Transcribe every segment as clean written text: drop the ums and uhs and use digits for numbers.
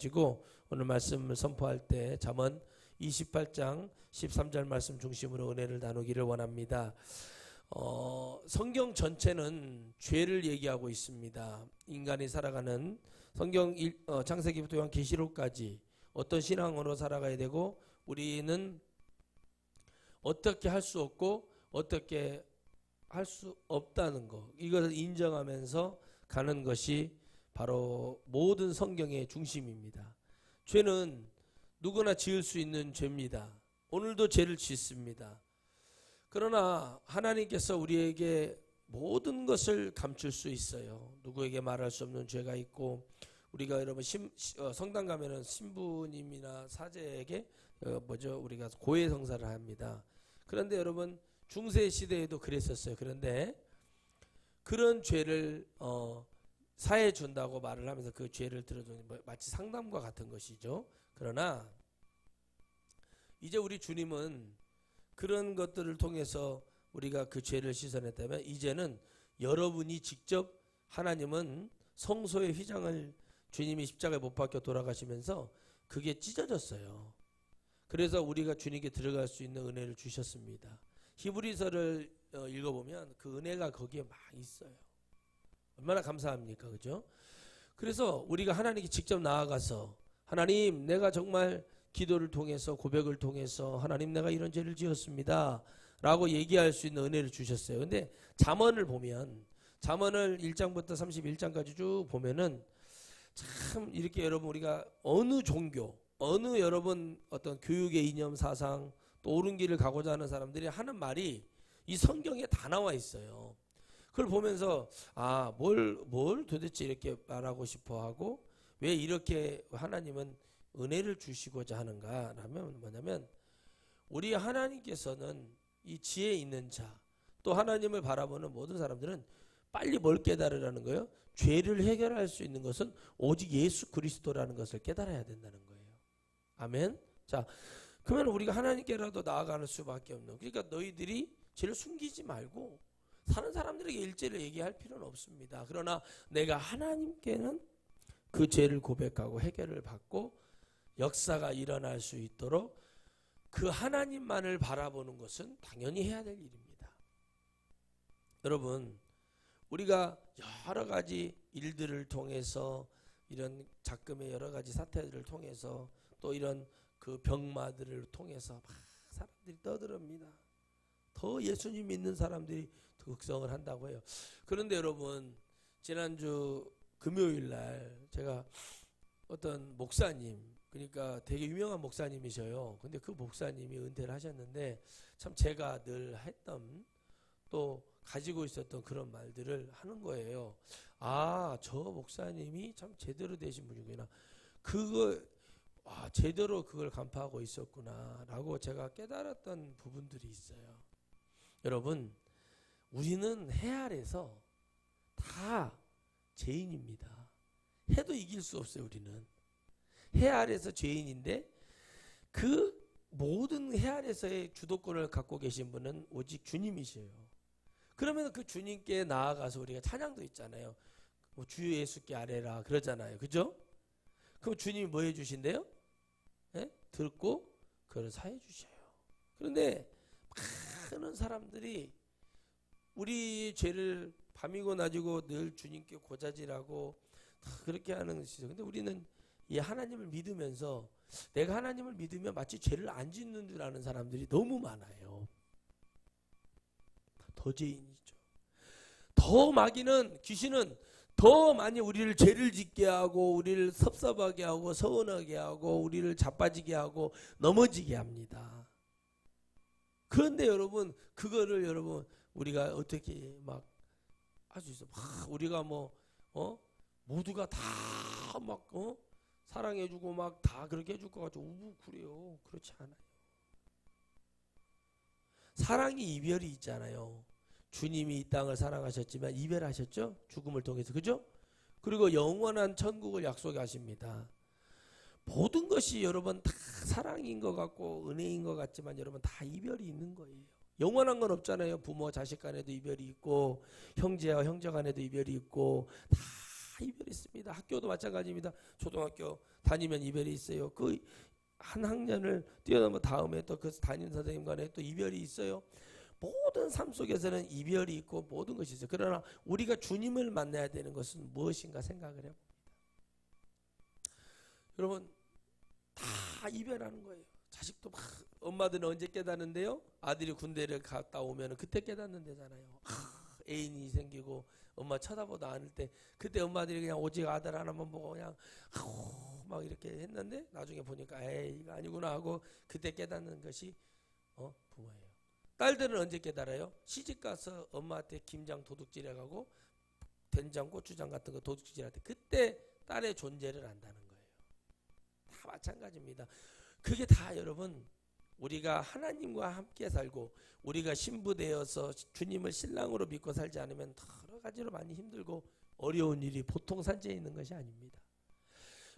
가지고 오늘 말씀을 선포할 때 잠언 28장 13절 말씀 중심으로 은혜를 나누기를 원합니다. 성경 전체는 죄를 얘기하고 있습니다. 인간이 살아가는 성경 창세기부터 요한계시록까지 어떤 신앙으로 살아가야 되고 우리는 어떻게 할 수 없고 어떻게 할 수 없다는 것, 이것을 인정하면서 가는 것이 바로 모든 성경의 중심입니다. 죄는 누구나 지을 수 있는 죄입니다. 오늘도 죄를 짓습니다. 그러나 하나님께서 우리에게 모든 것을 감출 수 있어요. 누구에게 말할 수 없는 죄가 있고, 우리가 여러분 성당 가면은 신부님이나 사제에게 우리가 고해 성사를 합니다. 그런데 여러분 중세 시대에도 그랬었어요. 그런데 그런 죄를 사해 준다고 말을 하면서 그 죄를 들어주는 마치 상담과 같은 것이죠. 그러나 이제 우리 주님은 그런 것들을 통해서 우리가 그 죄를 씻어냈다면 이제는 여러분이 직접, 하나님은 성소의 휘장을 주님이 십자가에 못 박혀 돌아가시면서 그게 찢어졌어요. 그래서 우리가 주님께 들어갈 수 있는 은혜를 주셨습니다. 히브리서를 읽어보면 그 은혜가 거기에 막 있어요. 얼마나 감사합니까, 그죠? 그래서 우리가 하나님께 직접 나아가서 하나님, 내가 정말 기도를 통해서 고백을 통해서 하나님, 내가 이런 죄를 지었습니다 라고 얘기할 수 있는 은혜를 주셨어요. 근데 잠언을 보면, 잠언을 1장부터 31장까지 쭉 보면은 참 이렇게 여러분 우리가 어느 종교, 어느 여러분 어떤 교육의 이념 사상 또 옳은 길을 가고자 하는 사람들이 하는 말이 이 성경에 다 나와 있어요. 그걸 보면서 뭘 도대체 이렇게 말하고 싶어 하고 왜 이렇게 하나님은 은혜를 주시고자 하는가 하면 뭐냐면, 우리 하나님께서는 이 지혜 있는 자, 또 하나님을 바라보는 모든 사람들은 빨리 뭘 깨달으라는 거예요? 죄를 해결할 수 있는 것은 오직 예수 그리스도라는 것을 깨달아야 된다는 거예요. 아멘. 자, 그러면 우리가 하나님께라도 나아가는 수밖에 없는, 그러니까 너희들이 죄를 숨기지 말고 사는 사람들에게 일제를 얘기할 필요는 없습니다. 그러나 내가 하나님께는 그 죄를 고백하고 해결을 받고 역사가 일어날 수 있도록 그 하나님만을 바라보는 것은 당연히 해야 될 일입니다. 여러분, 우리가 여러 가지 일들을 통해서, 이런 작금의 여러 가지 사태들을 통해서, 또 이런 그 병마들을 통해서 막 사람들이 떠들었습니다. 더 예수님 믿는 사람들이 극성을 한다고 해요. 그런데 여러분, 지난주 금요일 날 제가 어떤 목사님, 그러니까 되게 유명한 목사님이셔요. 근데 그 목사님이 은퇴를 하셨는데 참 제가 늘 했던, 또 가지고 있었던 그런 말들을 하는 거예요. 저 목사님이 참 제대로 되신 분이구나. 제대로 그걸 간파하고 있었구나 라고 제가 깨달았던 부분들이 있어요. 여러분, 우리는 해 아래서 다 죄인입니다. 해도 이길 수 없어요. 우리는 해 아래서 죄인인데 그 모든 해 아래서의 주도권을 갖고 계신 분은 오직 주님이셔요. 그러면 그 주님께 나아가서 우리가 찬양도 있잖아요. 주 예수께 아뢰라 그러잖아요. 그죠? 그럼 주님이 뭐 해주신대요? 듣고 그걸 사해 주셔요. 그런데 많은 사람들이 우리 죄를 밤이고 낮이고 늘 주님께 고자질하고 그렇게 하는 것이죠. 근데 우리는 이 하나님을 믿으면서, 내가 하나님을 믿으면 마치 죄를 안 짓는 줄 아는 사람들이 너무 많아요. 더 죄인이죠. 더 마귀는, 귀신은 더 많이 우리를 죄를 짓게 하고 우리를 섭섭하게 하고 서운하게 하고 우리를 자빠지게 하고 넘어지게 합니다. 그런데 여러분, 그거를 여러분 우리가 어떻게 막 할 수 있어? 우리가 모두가 다 막 사랑해주고 막 다 그렇게 해줄 것 같죠. 그래요. 그렇지 않아요. 사랑이 이별이 있잖아요. 주님이 이 땅을 사랑하셨지만 이별하셨죠? 죽음을 통해서. 그죠? 그리고 영원한 천국을 약속하십니다. 모든 것이 여러분 다 사랑인 것 같고 은혜인 것 같지만 여러분 다 이별이 있는 거예요. 영원한 건 없잖아요. 부모 자식 간에도 이별이 있고 형제와 형제 간에도 이별이 있고 다 이별이 있습니다. 학교도 마찬가지입니다. 초등학교 다니면 이별이 있어요. 그 한 학년을 뛰어넘은 다음에 또 그 담임 선생님 간에 또 이별이 있어요. 모든 삶 속에서는 이별이 있고 모든 것이 있어요. 그러나 우리가 주님을 만나야 되는 것은 무엇인가 생각을 해봅니다. 여러분, 다 이별하는 거예요. 자식도 막 엄마들은 언제 깨닫는데요? 아들이 군대를 갔다 오면 그때 깨닫는 데잖아요. 애인이 생기고 엄마 쳐다보도 않을 때 그때 엄마들이 그냥 오직 아들 하나만 보고 그냥 막 이렇게 했는데 나중에 보니까 에이 이거 아니구나 하고 그때 깨닫는 것이 부모예요. 딸들은 언제 깨달아요? 시집가서 엄마한테 김장 도둑질해가고 된장 고추장 같은 거 도둑질할 때 그때 딸의 존재를 안다는 거예요. 다 마찬가지입니다. 그게 다 여러분 우리가 하나님과 함께 살고 우리가 신부되어서 주님을 신랑으로 믿고 살지 않으면 여러 가지로 많이 힘들고 어려운 일이 보통 산재에 있는 것이 아닙니다.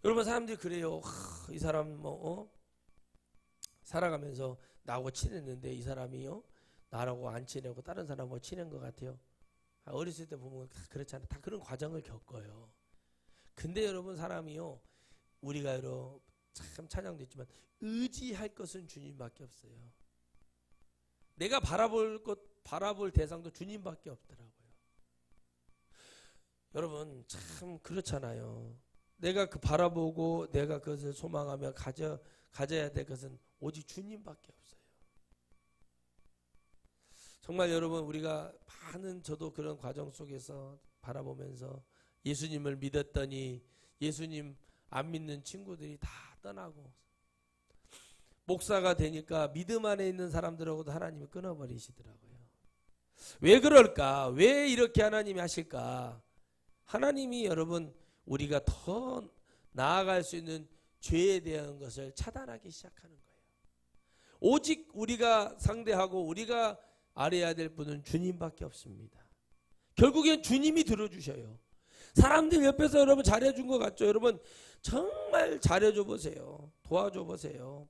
여러분 사람들이 그래요. 이 사람 살아가면서 나하고 친했는데 이 사람이요 나라고 안 친하고 다른 사람하고 친한 것 같아요. 어렸을 때 보면 그렇잖아요. 다 그런 과정을 겪어요. 근데 여러분 사람이요 우리가 참 찬양도 있지만 의지할 것은 주님밖에 없어요. 내가 바라볼 대상도 주님밖에 없더라고요. 여러분 참 그렇잖아요. 내가 바라보고 내가 그것을 소망하며 가져야 될 것은 오직 주님밖에 없어요. 정말 여러분 우리가 많은 저도 그런 과정 속에서 바라보면서 예수님을 믿었더니 예수님 안 믿는 친구들이 다 떠나고 목사가 되니까 믿음 안에 있는 사람들하고도 하나님이 끊어버리시더라고요. 왜 그럴까? 왜 이렇게 하나님이 하실까? 하나님이 여러분 우리가 더 나아갈 수 있는 죄에 대한 것을 차단하기 시작하는 거예요. 오직 우리가 상대하고 우리가 알아야 될 분은 주님밖에 없습니다. 결국엔 주님이 들어주셔요. 사람들 옆에서 여러분 잘해준 것 같죠? 여러분 정말 잘해줘 보세요. 도와줘 보세요.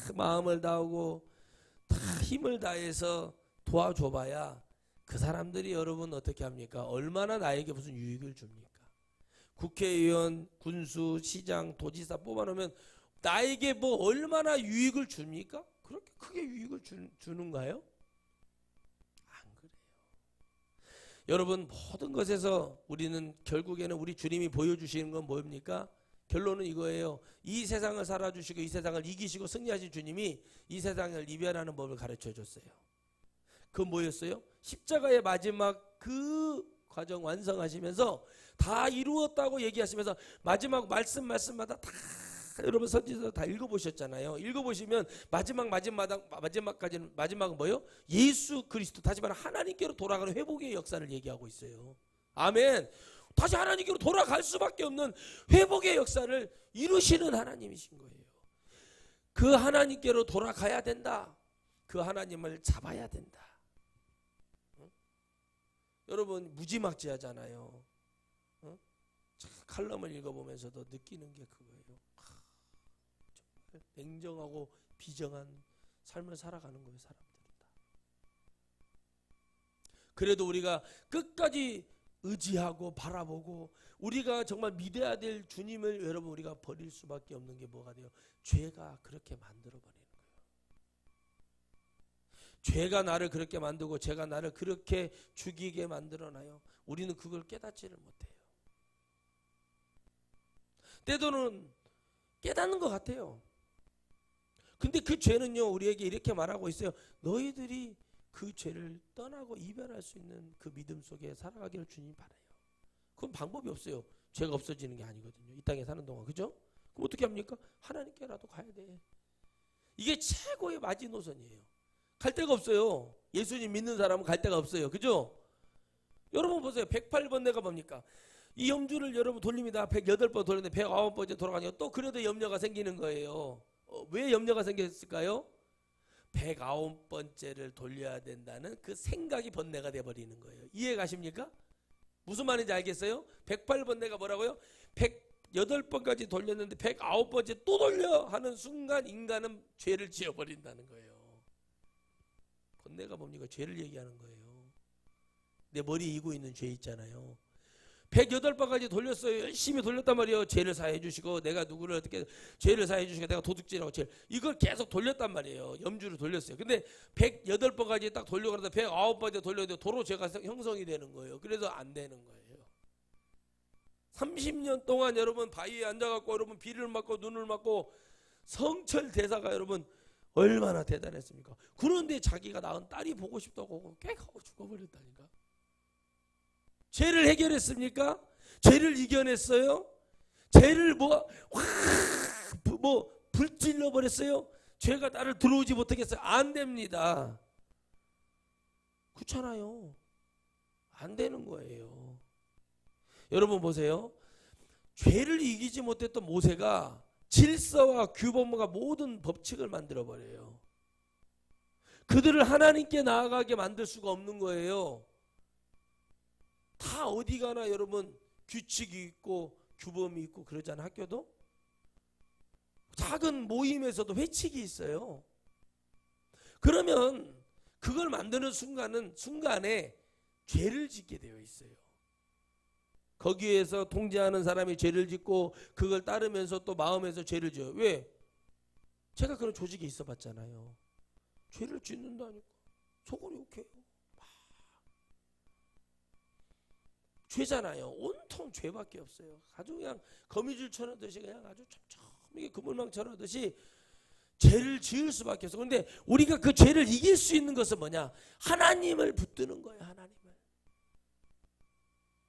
막 마음을 다하고 다 힘을 다해서 도와줘 봐야 그 사람들이 여러분 어떻게 합니까? 얼마나 나에게 무슨 유익을 줍니까? 국회의원, 군수, 시장, 도지사 뽑아놓으면 나에게 뭐 얼마나 유익을 줍니까? 그렇게 크게 유익을 주는가요? 안 그래요. 여러분 모든 것에서 우리는 결국에는 우리 주님이 보여주시는 건 뭡니까? 결론은 이거예요. 이 세상을 살아주시고 이 세상을 이기시고 승리하신 주님이 이 세상을 이별하는 법을 가르쳐 줬어요. 그건 뭐였어요? 십자가의 마지막 그 과정 완성하시면서 다 이루었다고 얘기하시면서 마지막 말씀마다 다 여러분 선지서 다 읽어보셨잖아요. 읽어보시면 마지막은 뭐예요? 예수 그리스도 다시 말해 하나님께로 돌아가는 회복의 역사를 얘기하고 있어요. 아멘. 다시 하나님께로 돌아갈 수밖에 없는 회복의 역사를 이루시는 하나님이신 거예요. 그 하나님께로 돌아가야 된다. 그 하나님을 잡아야 된다. 여러분 무지막지하잖아요. 칼럼을 읽어보면서도 느끼는 게 그거예요. 정말 냉정하고 비정한 삶을 살아가는 거예요. 사람들은 다. 그래도 우리가 끝까지 의지하고 바라보고 우리가 정말 믿어야 될 주님을 여러분 우리가 버릴 수밖에 없는 게 뭐가 돼요? 죄가 그렇게 만들어버리는 거예요. 죄가 나를 그렇게 만들고 죄가 나를 그렇게 죽이게 만들어놔요. 우리는 그걸 깨닫지를 못해요. 때로는 깨닫는 것 같아요. 근데 그 죄는요 우리에게 이렇게 말하고 있어요. 너희들이 그 죄를 떠나고 이별할 수 있는 그 믿음 속에 살아가기를 주님이 바라요. 그건 방법이 없어요. 죄가 없어지는 게 아니거든요. 이 땅에 사는 동안. 그죠? 그럼 어떻게 합니까? 하나님께라도 가야 돼. 이게 최고의 마지노선이에요. 갈 데가 없어요. 예수님 믿는 사람은 갈 데가 없어요. 그죠? 여러분 보세요. 108번 내가 뭡니까? 이 염주를 여러분 돌립니다. 108번 돌렸는데 109번째 돌아가니까 또 그래도 염려가 생기는 거예요. 왜 염려가 생겼을까요? 109번째를 돌려야 된다는 그 생각이 번뇌가 돼버리는 거예요. 이해 가십니까? 무슨 말인지 알겠어요? 108번 내가 뭐라고요? 108번까지 돌렸는데 109번째 또 돌려 하는 순간 인간은 죄를 지어버린다는 거예요. 번뇌가 뭡니까? 죄를 얘기하는 거예요. 내 머리에 이고 있는 죄 있잖아요. 108번까지 돌렸어요. 열심히 돌렸단 말이에요. 죄를 사해 주시고 내가 누구를 어떻게 죄를 사해 주시고 내가 도둑질하고 이걸 계속 돌렸단 말이에요. 염주를 돌렸어요. 근데 108번까지 딱 돌려고 하다 109번째 돌렸는데 도로 죄가 형성이 되는 거예요. 그래서 안 되는 거예요. 30년 동안 여러분 바위에 앉아갖고 여러분 비를 맞고 눈을 맞고 성철 대사가 여러분 얼마나 대단했습니까? 그런데 자기가 낳은 딸이 보고 싶다고 꽥하고 죽어버렸다니까. 죄를 해결했습니까? 죄를 이겨냈어요? 죄를 불질러 버렸어요? 죄가 나를 들어오지 못하겠어요? 안 됩니다. 그렇잖아요. 안 되는 거예요. 여러분 보세요. 죄를 이기지 못했던 모세가 질서와 규범과 모든 법칙을 만들어 버려요. 그들을 하나님께 나아가게 만들 수가 없는 거예요. 다 어디 가나 여러분 규칙이 있고 규범이 있고 그러잖아요. 학교도 작은 모임에서도 회칙이 있어요. 그러면 그걸 만드는 순간에 죄를 짓게 되어 있어요. 거기에서 통제하는 사람이 죄를 짓고 그걸 따르면서 또 마음에서 죄를 지어요. 왜? 제가 그런 조직에 있어 봤잖아요. 죄를 짓는다니까 속은 욕해요. 죄잖아요. 온통 죄밖에 없어요. 아주 그냥 거미줄 쳐놓듯이 그냥 아주 촘촘하게 그물망 쳐놓듯이 죄를 지을 수밖에 없어. 그런데 우리가 그 죄를 이길 수 있는 것은 뭐냐? 하나님을 붙드는 거예요.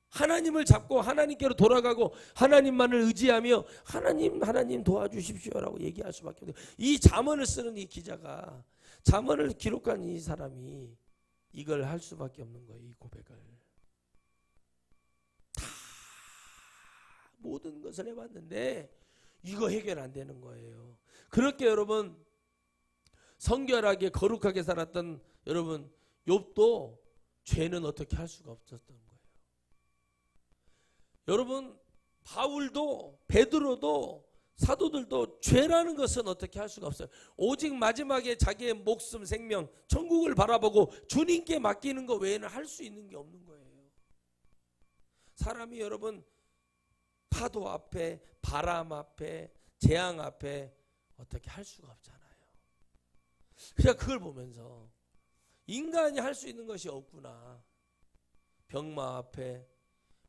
하나님을 잡고 하나님께로 돌아가고 하나님만을 의지하며 하나님 도와주십시오라고 얘기할 수밖에 없어요. 이 잠언을 쓰는 이 기자가 잠언을 기록한 이 사람이 이걸 할 수밖에 없는 거예요. 이 고백을 다 모든 것을 해봤는데 이거 해결 안 되는 거예요. 그렇게 여러분 성결하게 거룩하게 살았던 여러분 욥도 죄는 어떻게 할 수가 없었던 거예요. 여러분 바울도 베드로도 사도들도 죄라는 것은 어떻게 할 수가 없어요. 오직 마지막에 자기의 목숨 생명 천국을 바라보고 주님께 맡기는 것 외에는 할 수 있는 게 없는 거예요. 사람이 여러분 파도 앞에 바람 앞에 재앙 앞에 어떻게 할 수가 없잖아요. 그냥 그걸 보면서 인간이 할 수 있는 것이 없구나. 병마 앞에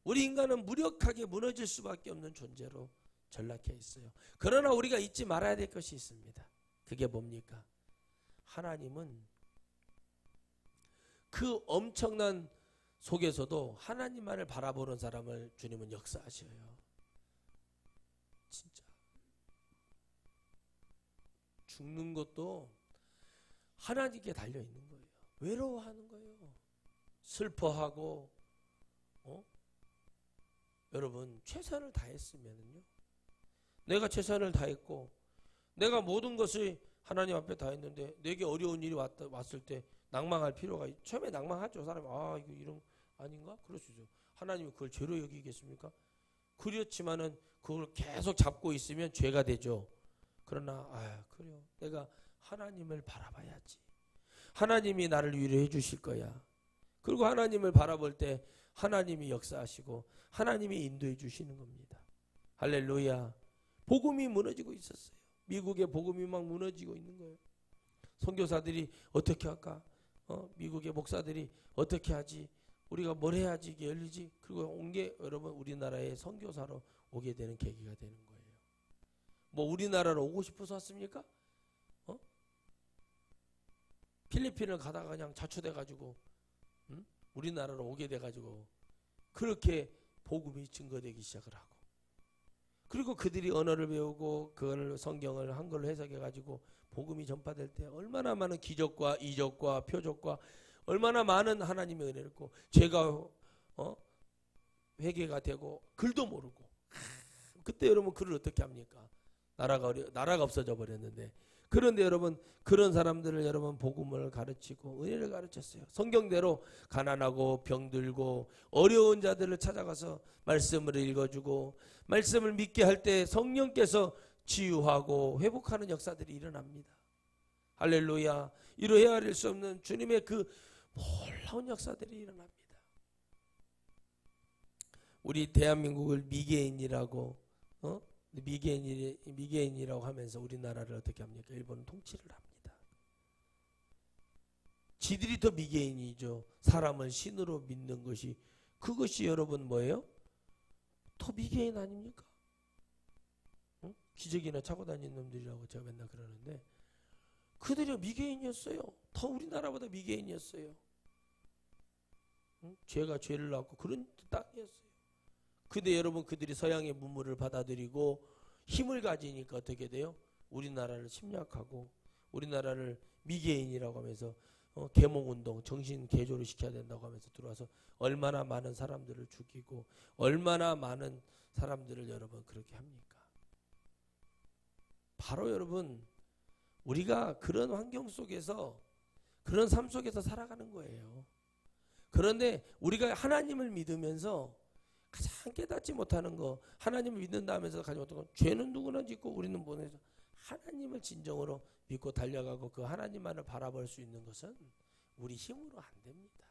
우리 인간은 무력하게 무너질 수밖에 없는 존재로 전락해 있어요. 그러나 우리가 잊지 말아야 될 것이 있습니다. 그게 뭡니까? 하나님은 그 엄청난 속에서도 하나님만을 바라보는 사람을 주님은 역사하셔요. 진짜 죽는 것도 하나님께 달려 있는 거예요. 외로워하는 거예요. 슬퍼하고 여러분 최선을 다했으면요. 내가 최선을 다했고 내가 모든 것을 하나님 앞에 다 했는데 내게 어려운 일이 왔을 때 낭망할 필요가 처음에 낭망하죠. 사람이 이거 이런 아닌가? 그럴 수 있어요. 하나님이 그걸 죄로 여기겠습니까? 그렇지만은 그걸 계속 잡고 있으면 죄가 되죠. 그러나 그래요. 내가 하나님을 바라봐야지. 하나님이 나를 위로해 주실 거야. 그리고 하나님을 바라볼 때 하나님이 역사하시고 하나님이 인도해 주시는 겁니다. 할렐루야. 복음이 무너지고 있었어요. 미국의 복음이 막 무너지고 있는 거예요. 선교사들이 어떻게 할까? 미국의 목사들이 어떻게 하지? 우리가 뭘 해야지 이게 열리지? 그리고 온 게 여러분 우리나라에 선교사로 오게 되는 계기가 되는 거예요. 뭐 우리나라로 오고 싶어서 왔습니까? 필리핀을 가다가 그냥 자초돼가지고 우리나라로 오게 돼가지고 그렇게 복음이 증거되기 시작을 하고 그리고 그들이 언어를 배우고 그걸 성경을 한글로 해석해가지고 복음이 전파될 때 얼마나 많은 기적과 이적과 표적과 얼마나 많은 하나님의 은혜를 있고 제가 회개가 되고 글도 모르고 그때 여러분 글을 어떻게 합니까? 나라가 없어져 버렸는데 그런데 여러분 그런 사람들을 여러분 복음을 가르치고 은혜를 가르쳤어요. 성경대로 가난하고 병들고 어려운 자들을 찾아가서 말씀을 읽어주고 말씀을 믿게 할 때 성령께서 치유하고 회복하는 역사들이 일어납니다. 할렐루야. 이루 헤아릴 수 없는 주님의 그 놀라운 역사들이 일어납니다. 우리 대한민국을 미개인이라고 미개인이라고 하면서 우리나라를 어떻게 합니까? 일본은 통치를 합니다. 지들이 더 미개인이죠. 사람을 신으로 믿는 것이, 그것이 여러분 뭐예요? 더 미개인 아닙니까? 기저귀나 차고 다니는 놈들이라고 제가 맨날 그러는데, 그들이 미개인이었어요. 더 우리나라보다 미개인이었어요. 죄가 죄를 낳고 그런 땅이었어요. 근데 여러분, 그들이 서양의 문물을 받아들이고 힘을 가지니까 어떻게 돼요? 우리나라를 침략하고 우리나라를 미개인이라고 하면서 계몽운동, 정신 개조를 시켜야 된다고 하면서 들어와서 얼마나 많은 사람들을 죽이고 얼마나 많은 사람들을 여러분 그렇게 합니까? 바로 여러분, 우리가 그런 환경 속에서, 그런 삶 속에서 살아가는 거예요. 그런데 우리가 하나님을 믿으면서 가장 깨닫지 못하는 거, 하나님을 믿는다 하면서 가지 못하는 건, 죄는 누구나 짓고 우리는 보내서 하나님을 진정으로 믿고 달려가고 그 하나님만을 바라볼 수 있는 것은 우리 힘으로 안 됩니다.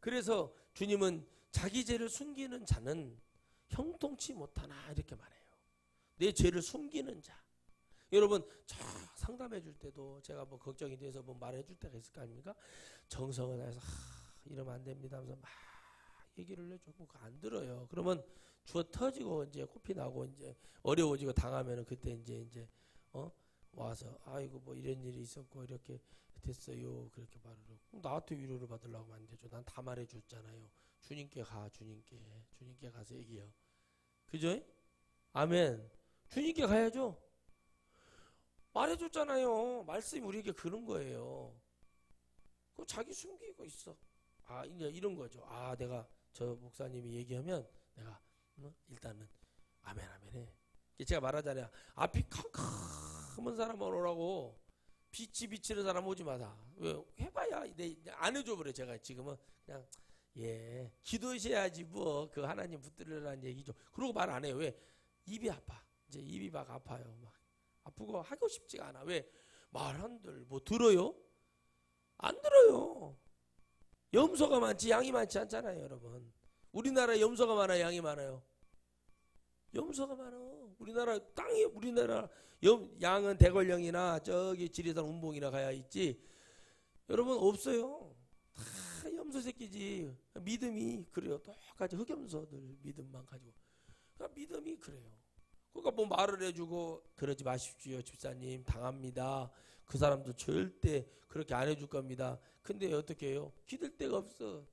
그래서 주님은 자기 죄를 숨기는 자는 형통치 못하나 이렇게 말해요. 내 죄를 숨기는 자. 여러분, 저 상담해 줄 때도 제가 뭐 걱정이 돼서 뭐 말해 줄 때가 있을 거 아닙니까? 정성을 다해서 이러면 안 됩니다 하면서 막 얘기를 해주고 안 들어요. 그러면 주어 터지고 이제 코피 나고 이제 어려워지고 당하면은 그때 이제 와서 아이고 뭐 이런 일이 있었고 이렇게 됐어요 그렇게 말을 하고, 나한테 위로를 받으려고 하면 안 되죠. 난 다 말해 줬잖아요. 주님께 가, 주님께 가서 얘기해요. 그죠? 아멘. 주님께 가야죠. 말해줬잖아요. 말씀이 우리에게 그런 거예요. 그 자기 숨기고 있어. 이제 이런 거죠. 내가 저 목사님이 얘기하면 내가 일단은 아멘 해. 제가 말하잖아요. 앞이 캄캄한 사람 오라고, 빛이 비치는 사람 오지 마라. 왜? 해봐야 안 해줘 버려. 제가 지금은 그냥 기도하셔야지 뭐 그 하나님 붙들으라는 얘기죠. 그러고 말 안 해요. 왜? 입이 아파. 이제 입이 막 아파요. 막 아프고 하고 싶지가 않아. 왜? 말 한들 뭐 들어요? 안 들어요. 염소가 많지 양이 많지 않잖아요, 여러분. 우리나라에 염소가 많아요, 양이 많아요? 염소가 많아. 우리나라 땅이, 우리나라 양은 대관령이나 저기 지리산 운봉이나 가야 있지. 여러분 없어요. 다 염소 새끼지. 믿음이 그래요. 똑같이 흑염소들 믿음만 가지고. 그러니까 믿음이 그래요. 그러니까 뭐 말을 해주고 그러지 마십시오, 집사님 당합니다. 그 사람도 절대 그렇게 안 해줄 겁니다. 근데 어떻게 해요? 기댈 데가 없어.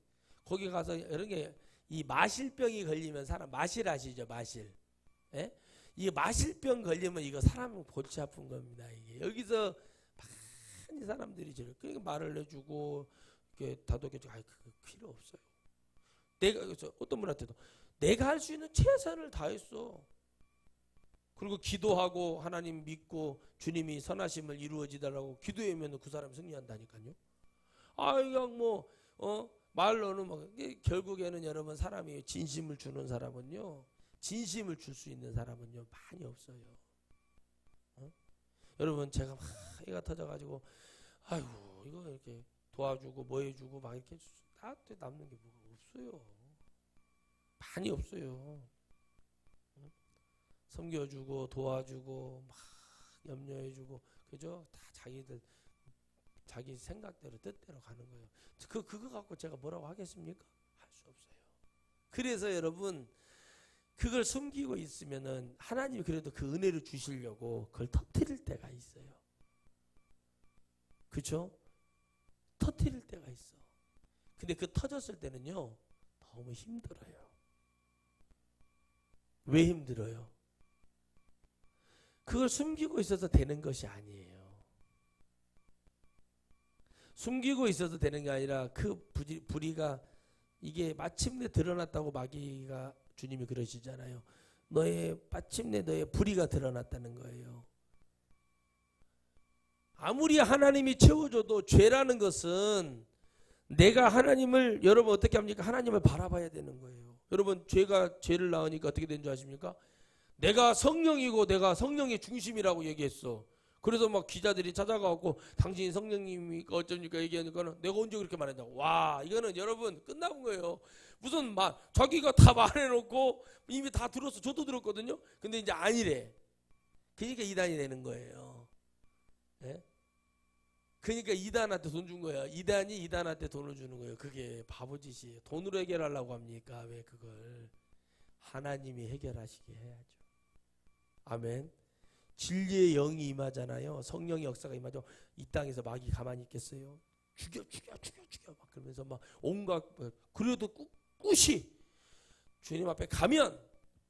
거기 가서 이런 게, 이 마실병이 걸리면 사람, 마실 아시죠? 마실. 예? 이 마실병 걸리면 이거 사람 골치 아픈 겁니다. 이게 여기서 많이 사람들이 저래. 그러니까 말을 해주고 이렇게 다독여주고, 그거 필요 없어요. 내가 어떤 분한테도 내가 할 수 있는 최선을 다했어. 그리고 기도하고 하나님 믿고 주님이 선하심을 이루어지달라고 기도하면 그 사람 승리한다니까요. 그냥 말로는 결국에는 여러분, 사람이 진심을 주는 사람은요, 진심을 줄 수 있는 사람은요 많이 없어요. 여러분, 제가 막 애가 터져가지고 이거 이렇게 도와주고 뭐 해주고 막 이렇게 나한테 남는 게 뭐가 없어요. 많이 없어요. 섬겨주고 도와주고 막 염려해주고, 그죠? 다 자기들 자기 생각대로 뜻대로 가는 거예요. 그거 갖고 제가 뭐라고 하겠습니까? 할 수 없어요. 그래서 여러분, 그걸 숨기고 있으면은 하나님이 그래도 그 은혜를 주시려고 그걸 터뜨릴 때가 있어요. 그렇죠? 터뜨릴 때가 있어. 근데 그 터졌을 때는요 너무 힘들어요. 왜 힘들어요? 그걸 숨기고 있어서 되는 것이 아니에요. 숨기고 있어서 되는 게 아니라 그 불의가 이게 마침내 드러났다고 마귀가, 주님이 그러시잖아요. 마침내 너의 불의가 드러났다는 거예요. 아무리 하나님이 채워줘도 죄라는 것은 내가 하나님을, 여러분 어떻게 합니까? 하나님을 바라봐야 되는 거예요. 여러분, 죄를 낳으니까 어떻게 된 줄 아십니까? 내가 성령이고 내가 성령의 중심이라고 얘기했어. 그래서 막 기자들이 찾아가고 당신이 성령님이 어쩝니까 얘기하니까는 내가 언제 그렇게 말했냐고. 와, 이거는 여러분 끝나본 거예요. 무슨 막 자기가 다 말해놓고 이미 다 들었어. 저도 들었거든요. 근데 이제 아니래. 그러니까 이단이 되는 거예요. 예? 그러니까 이단한테 돈 준 거야. 이단이 이단한테 돈을 주는 거예요. 그게 바보짓이에요. 돈으로 해결하려고 합니까? 왜 그걸 하나님이 해결하시게 해야죠. 아멘. 진리의 영이 임하잖아요. 성령의 역사가 임하죠. 이 땅에서 마귀 가만히 있겠어요? 죽여 막 그러면서 막 온갖. 그래도 꿋꿋이 주님 앞에 가면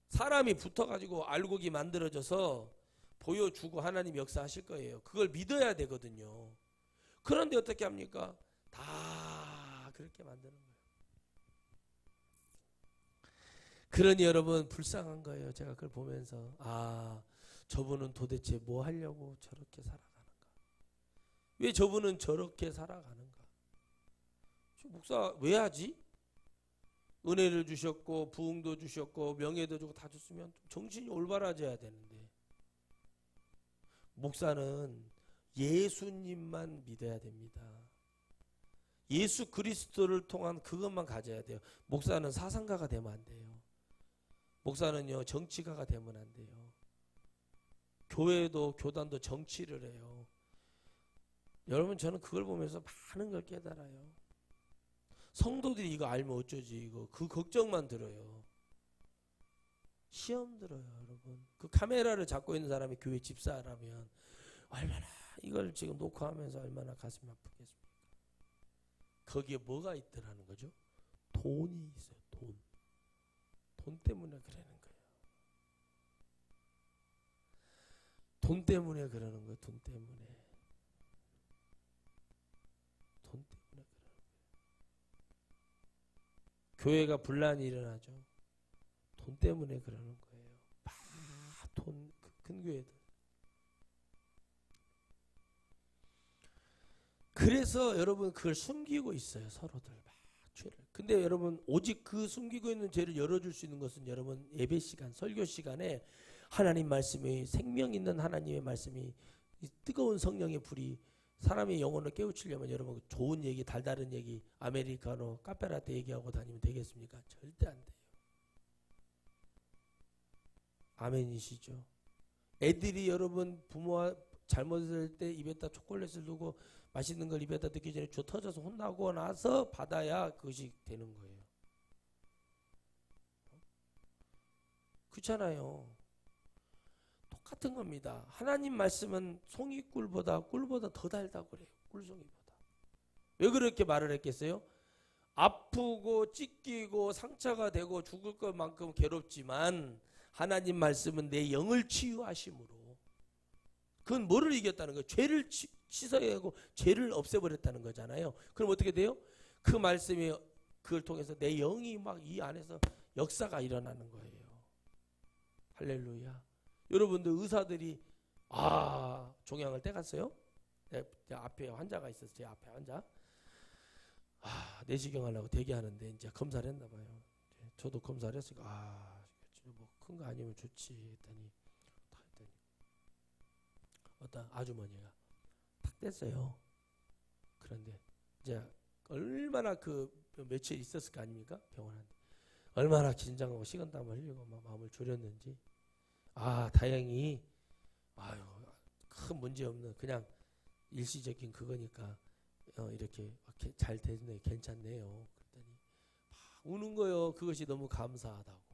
사람이 붙어가지고 알곡이 만들어져서 보여주고 하나님 역사하실 거예요. 그걸 믿어야 되거든요. 그런데 어떻게 합니까? 다 그렇게 만드는 거예요. 그러니 여러분 불쌍한 거예요. 제가 그걸 보면서 저분은 도대체 뭐 하려고 저렇게 살아가는가? 왜 저분은 저렇게 살아가는가? 목사 왜 하지? 은혜를 주셨고 부흥도 주셨고 명예도 주고 다 줬으면 정신이 올바라져야 되는데 목사는 예수님만 믿어야 됩니다. 예수 그리스도를 통한 그것만 가져야 돼요. 목사는 사상가가 되면 안 돼요. 목사는요 정치가가 되면 안 돼요. 교회도 교단도 정치를 해요. 여러분 저는 그걸 보면서 많은 걸 깨달아요. 성도들이 이거 알면 어쩌지 이거 그 걱정만 들어요. 시험 들어요 여러분. 그 카메라를 잡고 있는 사람이 교회 집사라면 얼마나 이걸 지금 녹화하면서 얼마나 가슴이 아프겠습니까? 거기에 뭐가 있더라는 거죠? 돈이 있어요. 돈 때문에 그러는 거예요. 돈 때문에 그러는 거예요. 돈 때문에 그러는 거예요. 교회가 분란이 일어나죠. 돈 때문에 그러는 거예요. 돈 큰 교회들. 그래서 여러분 그걸 숨기고 있어요. 서로들 막 죄를. 근데 여러분 오직 그 숨기고 있는 죄를 열어줄 수 있는 것은 여러분 예배 시간, 설교 시간에 하나님 말씀이 생명 있는 하나님의 말씀이 뜨거운 성령의 불이 사람의 영혼을 깨우치려면 여러분 좋은 얘기, 달달한 얘기, 아메리카노, 카페라떼 얘기하고 다니면 되겠습니까? 절대 안 돼요. 아멘이시죠? 애들이 여러분 부모와 잘못할 때 입에다 초콜릿을 두고 맛있는 걸 입에다 넣기 전에 줘 터져서 혼나고 나서 받아야 그것이 되는 거예요. 그렇잖아요. 똑같은 겁니다. 하나님 말씀은 송이꿀보다 꿀보다 더 달다고 그래요. 꿀송이보다. 왜 그렇게 말을 했겠어요? 아프고 찢기고 상처가 되고 죽을 것만큼 괴롭지만 하나님 말씀은 내 영을 치유하심으로 그건 뭐를 이겼다는 거예요? 죄를 씻어야 하고 죄를 없애버렸다는 거잖아요. 그럼 어떻게 돼요? 그 말씀이 그걸 통해서 내 영이 막 이 안에서 역사가 일어나는 거예요. 할렐루야. 여러분들 의사들이 종양을 떼갔어요? 제 앞에 환자가 있었어요. 제 앞에 환자. 내시경 하려고 대기하는데 이제 검사를 했나 봐요. 저도 검사를 했으니까 뭐 큰 거 아니면 좋지 했더니 어떤 아주머니가 탁 뗐어요. 그런데 이제 얼마나 그 며칠 있었을 거 아닙니까? 병원한테 얼마나 긴장하고 식은땀을 흘리고 막 마음을 졸였는지 다행히 큰 문제 없는 그냥 일시적인 그거니까 이렇게 잘 됐네 괜찮네요. 그랬더니 막 우는 거예요. 그것이 너무 감사하다고.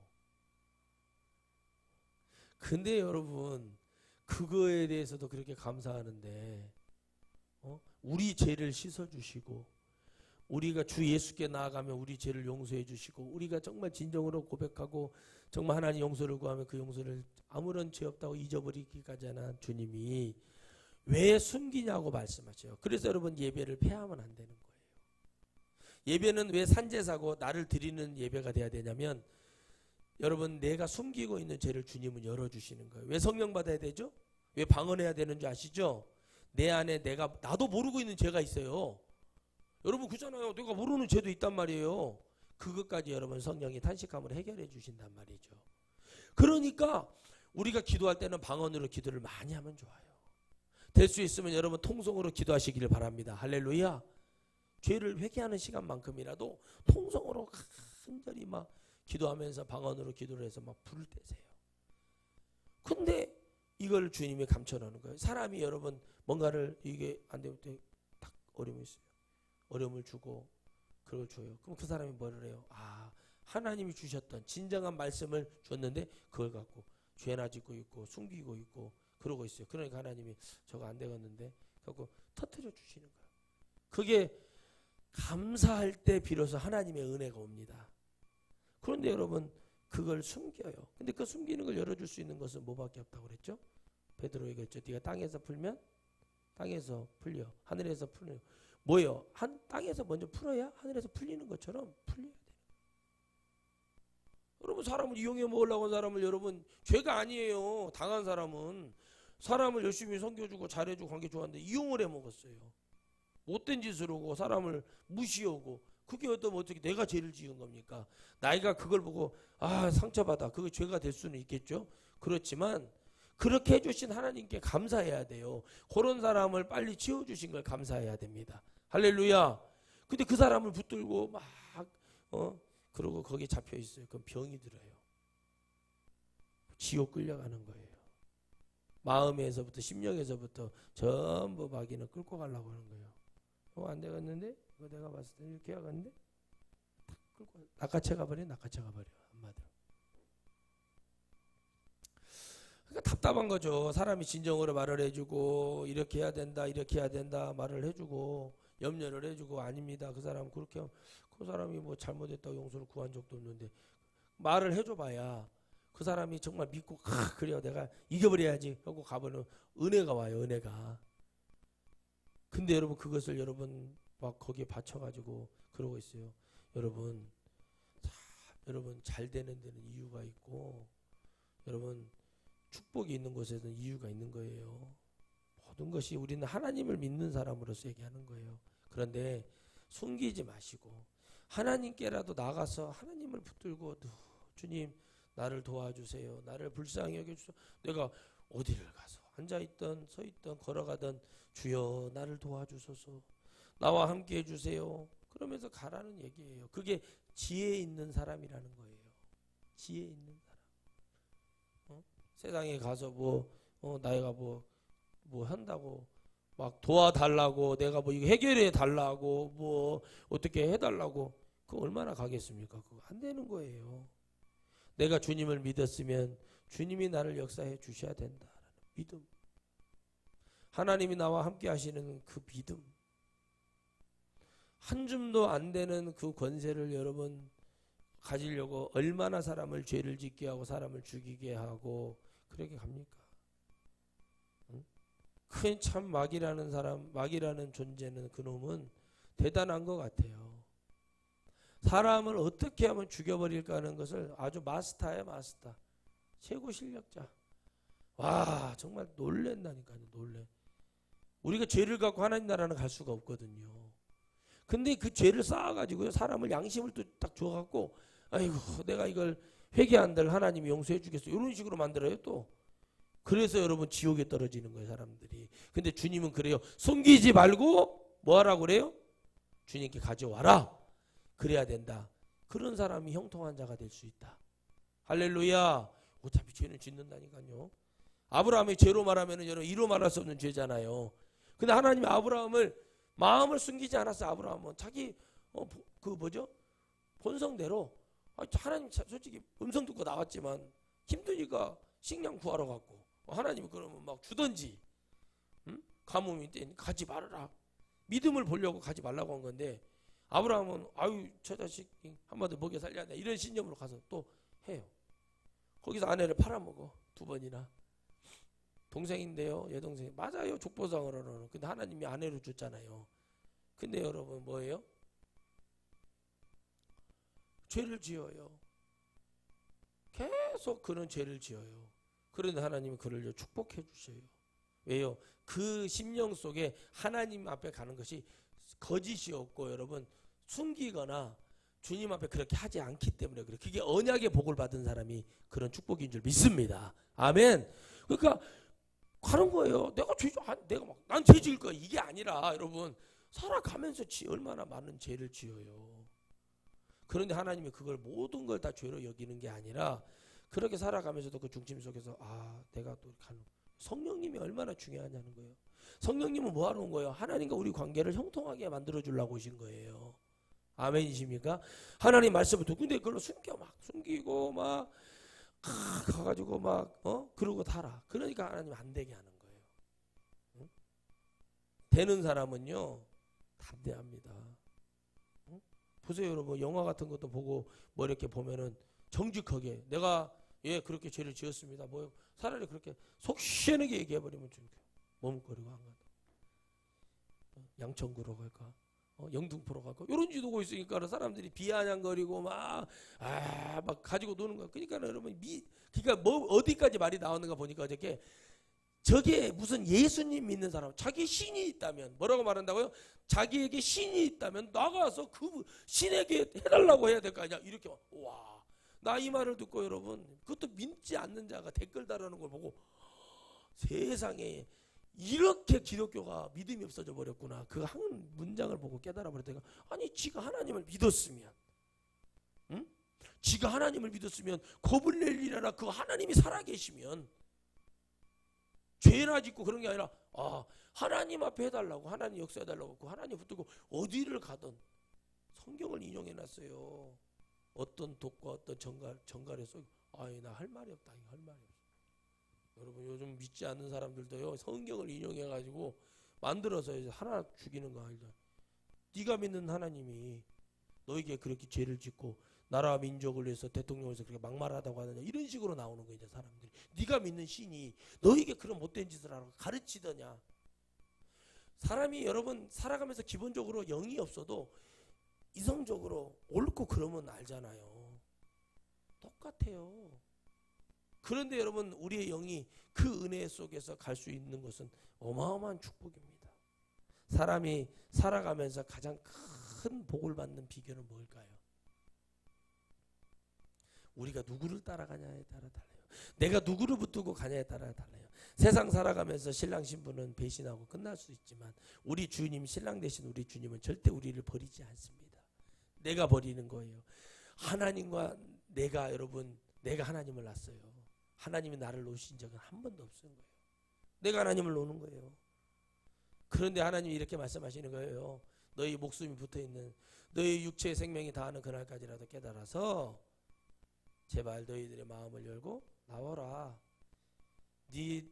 근데 여러분 그거에 대해서도 그렇게 감사하는데 우리 죄를 씻어주시고 우리가 주 예수께 나아가면 우리 죄를 용서해 주시고 우리가 정말 진정으로 고백하고 정말 하나님 용서를 구하면 그 용서를 아무런 죄 없다고 잊어버리기까지 하는 주님이 왜 숨기냐고 말씀하셔요. 그래서 여러분 예배를 폐하면 안 되는 거예요. 예배는 왜 산제사고 나를 드리는 예배가 돼야 되냐면 여러분 내가 숨기고 있는 죄를 주님은 열어주시는 거예요. 왜 성령 받아야 되죠? 왜 방언해야 되는 줄 아시죠? 내 안에 나도 모르고 있는 죄가 있어요. 여러분 그렇잖아요. 내가 모르는 죄도 있단 말이에요. 그것까지 여러분 성령이 탄식함으로 해결해 주신단 말이죠. 그러니까 우리가 기도할 때는 방언으로 기도를 많이 하면 좋아요. 될 수 있으면 여러분 통성으로 기도하시기를 바랍니다. 할렐루야. 죄를 회개하는 시간만큼이라도 통성으로 간절히 막 기도하면서 방언으로 기도를 해서 막 불을 떼세요. 근데 이걸 주님이 감춰놓는 거예요. 사람이 여러분 뭔가를 이게 안 되면 딱 어려움이 있어요. 어려움을 주고 그걸 줘요. 그럼 그 사람이 뭐를 해요? 아, 하나님이 주셨던 진정한 말씀을 줬는데 그걸 갖고 죄나 짓고 있고 숨기고 있고 그러고 있어요. 그러니까 하나님이 저거 안 되겠는데 갖고 터뜨려 주시는 거예요. 그게 감사할 때 비로소 하나님의 은혜가 옵니다. 그런데 여러분 그걸 숨겨요. 근데 그 숨기는 걸 열어줄 수 있는 것은 뭐밖에 없다고 그랬죠? 베드로에게 했죠. 네가 땅에서 풀면 땅에서 풀려, 하늘에서 풀려. 뭐예요? 땅에서 먼저 풀어야 하늘에서 풀리는 것처럼 풀려야 돼요. 여러분 사람을 이용해 먹으려고 한 사람을 여러분 죄가 아니에요. 당한 사람은 사람을 열심히 섬겨주고 잘해주고 관계 좋아하는데 이용을 해 먹었어요. 못된 짓을 하고 사람을 무시하고 그게 어떻게 내가 죄를 지은 겁니까? 나이가 그걸 보고 아 상처받아 그게 죄가 될 수는 있겠죠. 그렇지만 그렇게 해주신 하나님께 감사해야 돼요. 그런 사람을 빨리 치워주신 걸 감사해야 됩니다. 할렐루야. 근데 그 사람을 붙들고 막 그러고 거기에 잡혀 있어요. 그럼 병이 들어요. 지옥 끌려가는 거예요. 마음에서부터 심령에서부터 전부 마귀는 끌고 가려고 하는 거예요. 안 되겠는데? 이거 내가 봤을 때 이렇게 해야겠는데? 탁 끌고 낚아채 가버려. 한마디로. 그러니까 답답한 거죠. 사람이 진정으로 말을 해주고 이렇게 해야 된다 말을 해주고 염려를 해주고 아닙니다. 그 사람 그렇게 그 사람이 뭐 잘못했다고 용서를 구한 적도 없는데 말을 해줘봐야 그 사람이 정말 믿고 그래요 내가 이겨버려야지 하고 가보는 은혜가 와요. 은혜가. 근데 여러분 그것을 여러분 막 거기에 받쳐가지고 그러고 있어요. 여러분 잘 되는 데는 이유가 있고 여러분 축복이 있는 곳에는 이유가 있는 거예요. 모든 것이 우리는 하나님을 믿는 사람으로서 얘기하는 거예요. 그런데 숨기지 마시고 하나님께라도 나가서 하나님을 붙들고 주님 나를 도와주세요. 나를 불쌍히 여겨주세요. 내가 어디를 가서 앉아있던 서있던 걸어가던 주여 나를 도와주소서 나와 함께 해주세요. 그러면서 가라는 얘기예요. 그게 지혜 있는 사람이라는 거예요. 지혜 있는 사람. 세상에 가서 나이가 뭐 한다고 막 도와달라고 내가 뭐 이거 해결해 달라고 뭐 어떻게 해달라고 그거 얼마나 가겠습니까? 그거 안 되는 거예요. 내가 주님을 믿었으면 주님이 나를 역사해 주셔야 된다라는 믿음. 하나님이 나와 함께 하시는 그 믿음. 한 줌도 안 되는 그 권세를 여러분 가지려고 얼마나 사람을 죄를 짓게 하고 사람을 죽이게 하고 그렇게 갑니까? 그 참 마귀라는 존재는 그놈은 대단한 것 같아요. 사람을 어떻게 하면 죽여버릴까 하는 것을 아주 마스터예요. 마스터. 최고 실력자. 와 정말 놀랜다니까요. 놀래. 우리가 죄를 갖고 하나님 나라는 갈 수가 없거든요. 근데 그 죄를 쌓아가지고요. 사람을 양심을 또 딱 줘갖고 아이고 내가 이걸 회개한들 하나님이 용서해 주겠어. 이런 식으로 만들어요 또. 그래서 여러분 지옥에 떨어지는 거예요 사람들이. 근데 주님은 그래요. 숨기지 말고 뭐 하라고 그래요? 주님께 가져와라. 그래야 된다. 그런 사람이 형통한 자가 될 수 있다. 할렐루야. 어차피 죄는 짓는다니까요. 아브라함이 죄로 말하면 여러분 이로 말할 수 없는 죄잖아요. 근데 하나님이 아브라함을 마음을 숨기지 않았어. 아브라함은 자기 본성대로 하나님 솔직히 음성 듣고 나왔지만 힘드니까 식량 구하러 갔고 하나님이 그러면 막 주던지 가뭄이 때니 가지 말아라. 믿음을 보려고 가지 말라고 한 건데 아브라함은 아유 저 자식 한마디 먹여 살려야 돼 이런 신념으로 가서 또 해요. 거기서 아내를 팔아먹어 2번이나. 동생인데요 여동생 맞아요 족보상으로는. 근데 하나님이 아내로 줬잖아요. 근데 여러분 뭐예요? 죄를 지어요. 계속 그런 죄를 지어요. 그런데 하나님이 그를 축복해 주셔요. 왜요? 그 심령 속에 하나님 앞에 가는 것이 거짓이 없고 여러분 숨기거나 주님 앞에 그렇게 하지 않기 때문에 그래요. 그게 언약의 복을 받은 사람이 그런 축복인 줄 믿습니다. 아멘. 그러니까 가는 거예요. 내가 막 난 죄 지을 거야 이게 아니라 여러분 살아가면서 얼마나 많은 죄를 지어요. 그런데 하나님이 그걸 모든 걸 다 죄로 여기는 게 아니라 그렇게 살아가면서도 그 중심 속에서 내가 또 가는 성령님이 얼마나 중요하냐는 거예요. 성령님은 뭐 하러 온 거예요? 하나님과 우리 관계를 형통하게 만들어 주려고 오신 거예요. 아멘이십니까? 하나님 말씀을 듣고 근데 그걸로 숨기고 막 가가지고 막 그러고 살아. 그러니까 하나님 안 되게 하는 거예요. 응? 되는 사람은요 담대합니다. 응? 보세요 여러분 영화 같은 것도 보고 뭐 이렇게 보면은 정직하게 내가 그렇게 죄를 지었습니다. 뭐 차라리 그렇게 속 시원하게 얘기해버리면 좀 머뭇거리고 안 간다. 양천구로 갈까? 영등포로 갈까? 이런 지도고 있으니까 사람들이 비아냥거리고 막 가지고 노는 거야. 그러니까 여러분 그러니까 뭐 어디까지 말이 나오는가 보니까 저게 무슨 예수님 믿는 사람 자기 신이 있다면 뭐라고 말한다고요? 자기에게 신이 있다면 나가서 그 신에게 해달라고 해야 될 거 아니야. 이렇게 나 이 말을 듣고 여러분 그것도 믿지 않는 자가 댓글 달아놓은 걸 보고 세상에 이렇게 기독교가 믿음이 없어져 버렸구나. 그 한 문장을 보고 깨달아 버렸다니까. 아니 지가 하나님을 믿었으면 지가 하나님을 믿었으면 겁을 낼 일 아니라 그 하나님이 살아계시면 죄나 짓고 그런 게 아니라 하나님 앞에 해달라고 하나님 역사해달라고 그 하나님 붙들고 어디를 가든 성경을 인용해놨어요. 어떤 독과 어떤 정갈에서 나 할 말이 없다. 할 말이 없어. 여러분 요즘 믿지 않는 사람들도요 성경을 인용해가지고 만들어서 하나 죽이는 거 아니다. 네가 믿는 하나님이 너에게 그렇게 죄를 짓고 나라와 민족을 위해서 대통령을 위해서 그렇게 막말하다고 하느냐 이런 식으로 나오는 거예요. 사람들이 네가 믿는 신이 너에게 그런 못된 짓을 하라고 가르치더냐. 사람이 여러분 살아가면서 기본적으로 영이 없어도 이성적으로 옳고 그러면 알잖아요. 똑같아요. 그런데 여러분 우리의 영이 그 은혜 속에서 갈 수 있는 것은 어마어마한 축복입니다. 사람이 살아가면서 가장 큰 복을 받는 비결은 뭘까요? 우리가 누구를 따라가냐에 따라 달라요. 내가 누구를 붙들고 가냐에 따라 달라요. 세상 살아가면서 신랑 신부는 배신하고 끝날 수 있지만 우리 주님 신랑 되신 우리 주님은 절대 우리를 버리지 않습니다. 내가 버리는 거예요. 하나님과 내가 하나님을 낳았어요. 하나님이 나를 놓으신 적은 한 번도 없는 거예요. 내가 하나님을 놓는 거예요. 그런데 하나님이 이렇게 말씀하시는 거예요. 너희 목숨이 붙어있는 너희 육체의 생명이 다하는 그날까지라도 깨달아서 제발 너희들의 마음을 열고 나와라.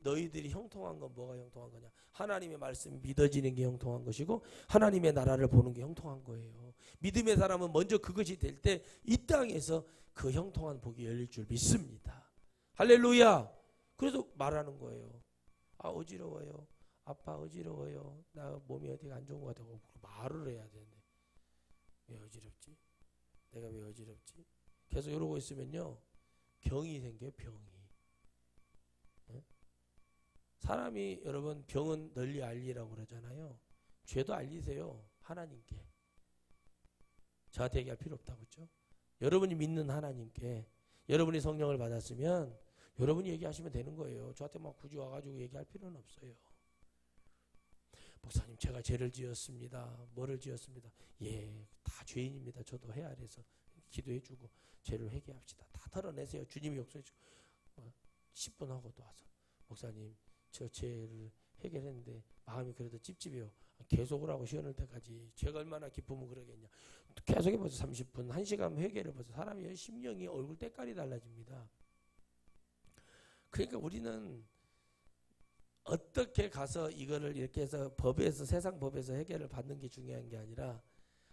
너희들이 형통한 건 뭐가 형통한 거냐? 하나님의 말씀이 믿어지는 게 형통한 것이고 하나님의 나라를 보는 게 형통한 거예요. 믿음의 사람은 먼저 그것이 될 때 이 땅에서 그 형통한 복이 열릴 줄 믿습니다. 할렐루야. 그래서 말하는 거예요. 어지러워요. 아빠 어지러워요. 나 몸이 어디가 안 좋은 것 같다고 말을 해야 되는데 왜 어지럽지? 내가 왜 어지럽지? 계속 이러고 있으면요 병이 생겨요. 병이. 사람이 여러분 병은 널리 알리라고 그러잖아요. 죄도 알리세요. 하나님께. 저한테 얘기할 필요 없다고 그랬죠. 여러분이 믿는 하나님께 여러분이 성령을 받았으면 여러분이 얘기하시면 되는 거예요. 저한테 막 굳이 와가지고 얘기할 필요는 없어요. 목사님 제가 죄를 지었습니다. 뭐를 지었습니다. 다 죄인입니다. 저도 해야 해서 기도해주고 죄를 회개합시다. 다 털어내세요. 주님이 용서해주고 10분 하고 또 와서 목사님 저 죄를 해결했는데 마음이 그래도 찝찝해요. 계속을 하고 시원할 때까지 죄가 얼마나 깊으면 그러겠냐. 계속 해봐서 30분 1시간 회개를 해봐서 사람이 심령이 얼굴 때깔이 달라집니다. 그러니까 우리는 어떻게 가서 이거를 이렇게 해서 법에서 세상 법에서 해결을 받는 게 중요한 게 아니라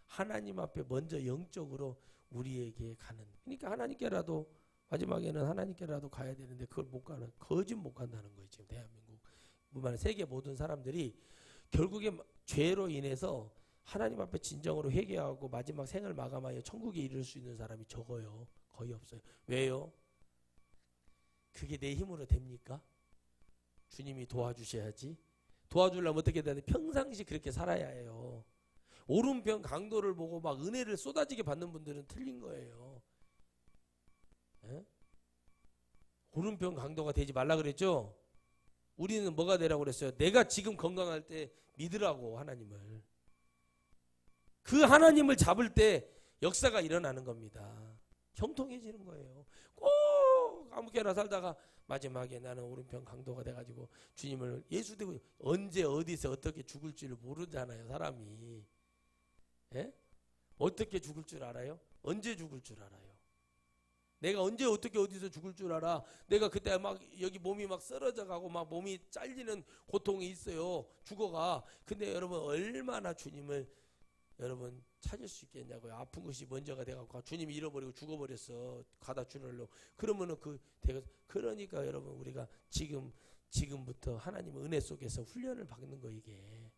하나님 앞에 먼저 영적으로 우리에게 가는. 그러니까 하나님께라도 마지막에는 하나님께라도 가야 되는데 그걸 못 가는 거짓 못 간다는 거예요. 지금 대한민국 세계 모든 사람들이 결국에 죄로 인해서 하나님 앞에 진정으로 회개하고 마지막 생을 마감하여 천국에 이를 수 있는 사람이 적어요. 거의 없어요. 왜요? 그게 내 힘으로 됩니까? 주님이 도와주셔야지. 도와주려면 어떻게 해야 돼? 평상시 그렇게 살아야 해요. 오른편 강도를 보고 막 은혜를 쏟아지게 받는 분들은 틀린 거예요. 에? 오른편 강도가 되지 말라 그랬죠? 우리는 뭐가 되라고 그랬어요? 내가 지금 건강할 때 믿으라고 하나님을. 그 하나님을 잡을 때 역사가 일어나는 겁니다. 형통해지는 거예요. 꼭 아무개나 살다가 마지막에 나는 오른편 강도가 돼가지고 주님을 예수 되고 언제 어디서 어떻게 죽을 줄 모르잖아요. 사람이. 예? 어떻게 죽을 줄 알아요? 언제 죽을 줄 알아요? 내가 언제 어떻게 어디서 죽을 줄 알아? 내가 그때 막 여기 몸이 막 쓰러져 가고 막 몸이 잘리는 고통이 있어요. 죽어가. 근데 여러분 얼마나 주님을 여러분 찾을 수 있겠냐고요. 아픈 것이 먼저가 돼갖고 주님이 잃어버리고 죽어버렸어. 가다 주널로. 그러면은 그러니까 여러분 우리가 지금부터 하나님의 은혜 속에서 훈련을 받는 거 이게.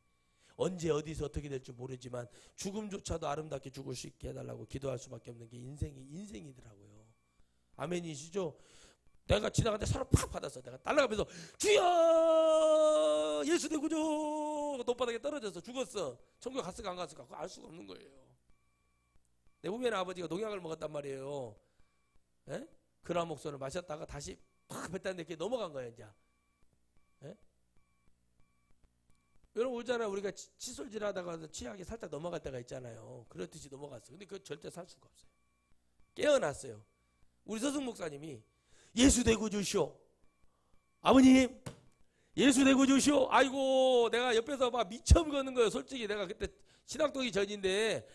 언제 어디서 어떻게 될지 모르지만 죽음조차도 아름답게 죽을 수 있게 해달라고 기도할 수밖에 없는 게 인생이더라고요. 아멘이시죠? 내가 지나가는데 사람 팍 받았어. 내가 날아가면서 주여 예수 내 구주 높바닥에 떨어져서 죽었어. 천국 갔을까 안 갔을까 그거 알 수가 없는 거예요. 내 후배는 아버지가 농약을 먹었단 말이에요. 에? 그라목손을 마셨다가 다시 팍 뱉었는데 그게 넘어간 거예요 이제. 에? 여러분 울잖아요. 우리가 칫솔질 하다가 치약이 살짝 넘어갈 때가 있잖아요. 그렇듯이 넘어갔어. 근데 그거 절대 살 수가 없어요. 깨어났어요. 우리 서승 목사님이 예수 대구 주시오. 아버님 예수 대구 주시오. 아이고 내가 옆에서 막 미쳐버리는 거예요. 솔직히 내가 그때 신학동이 전인데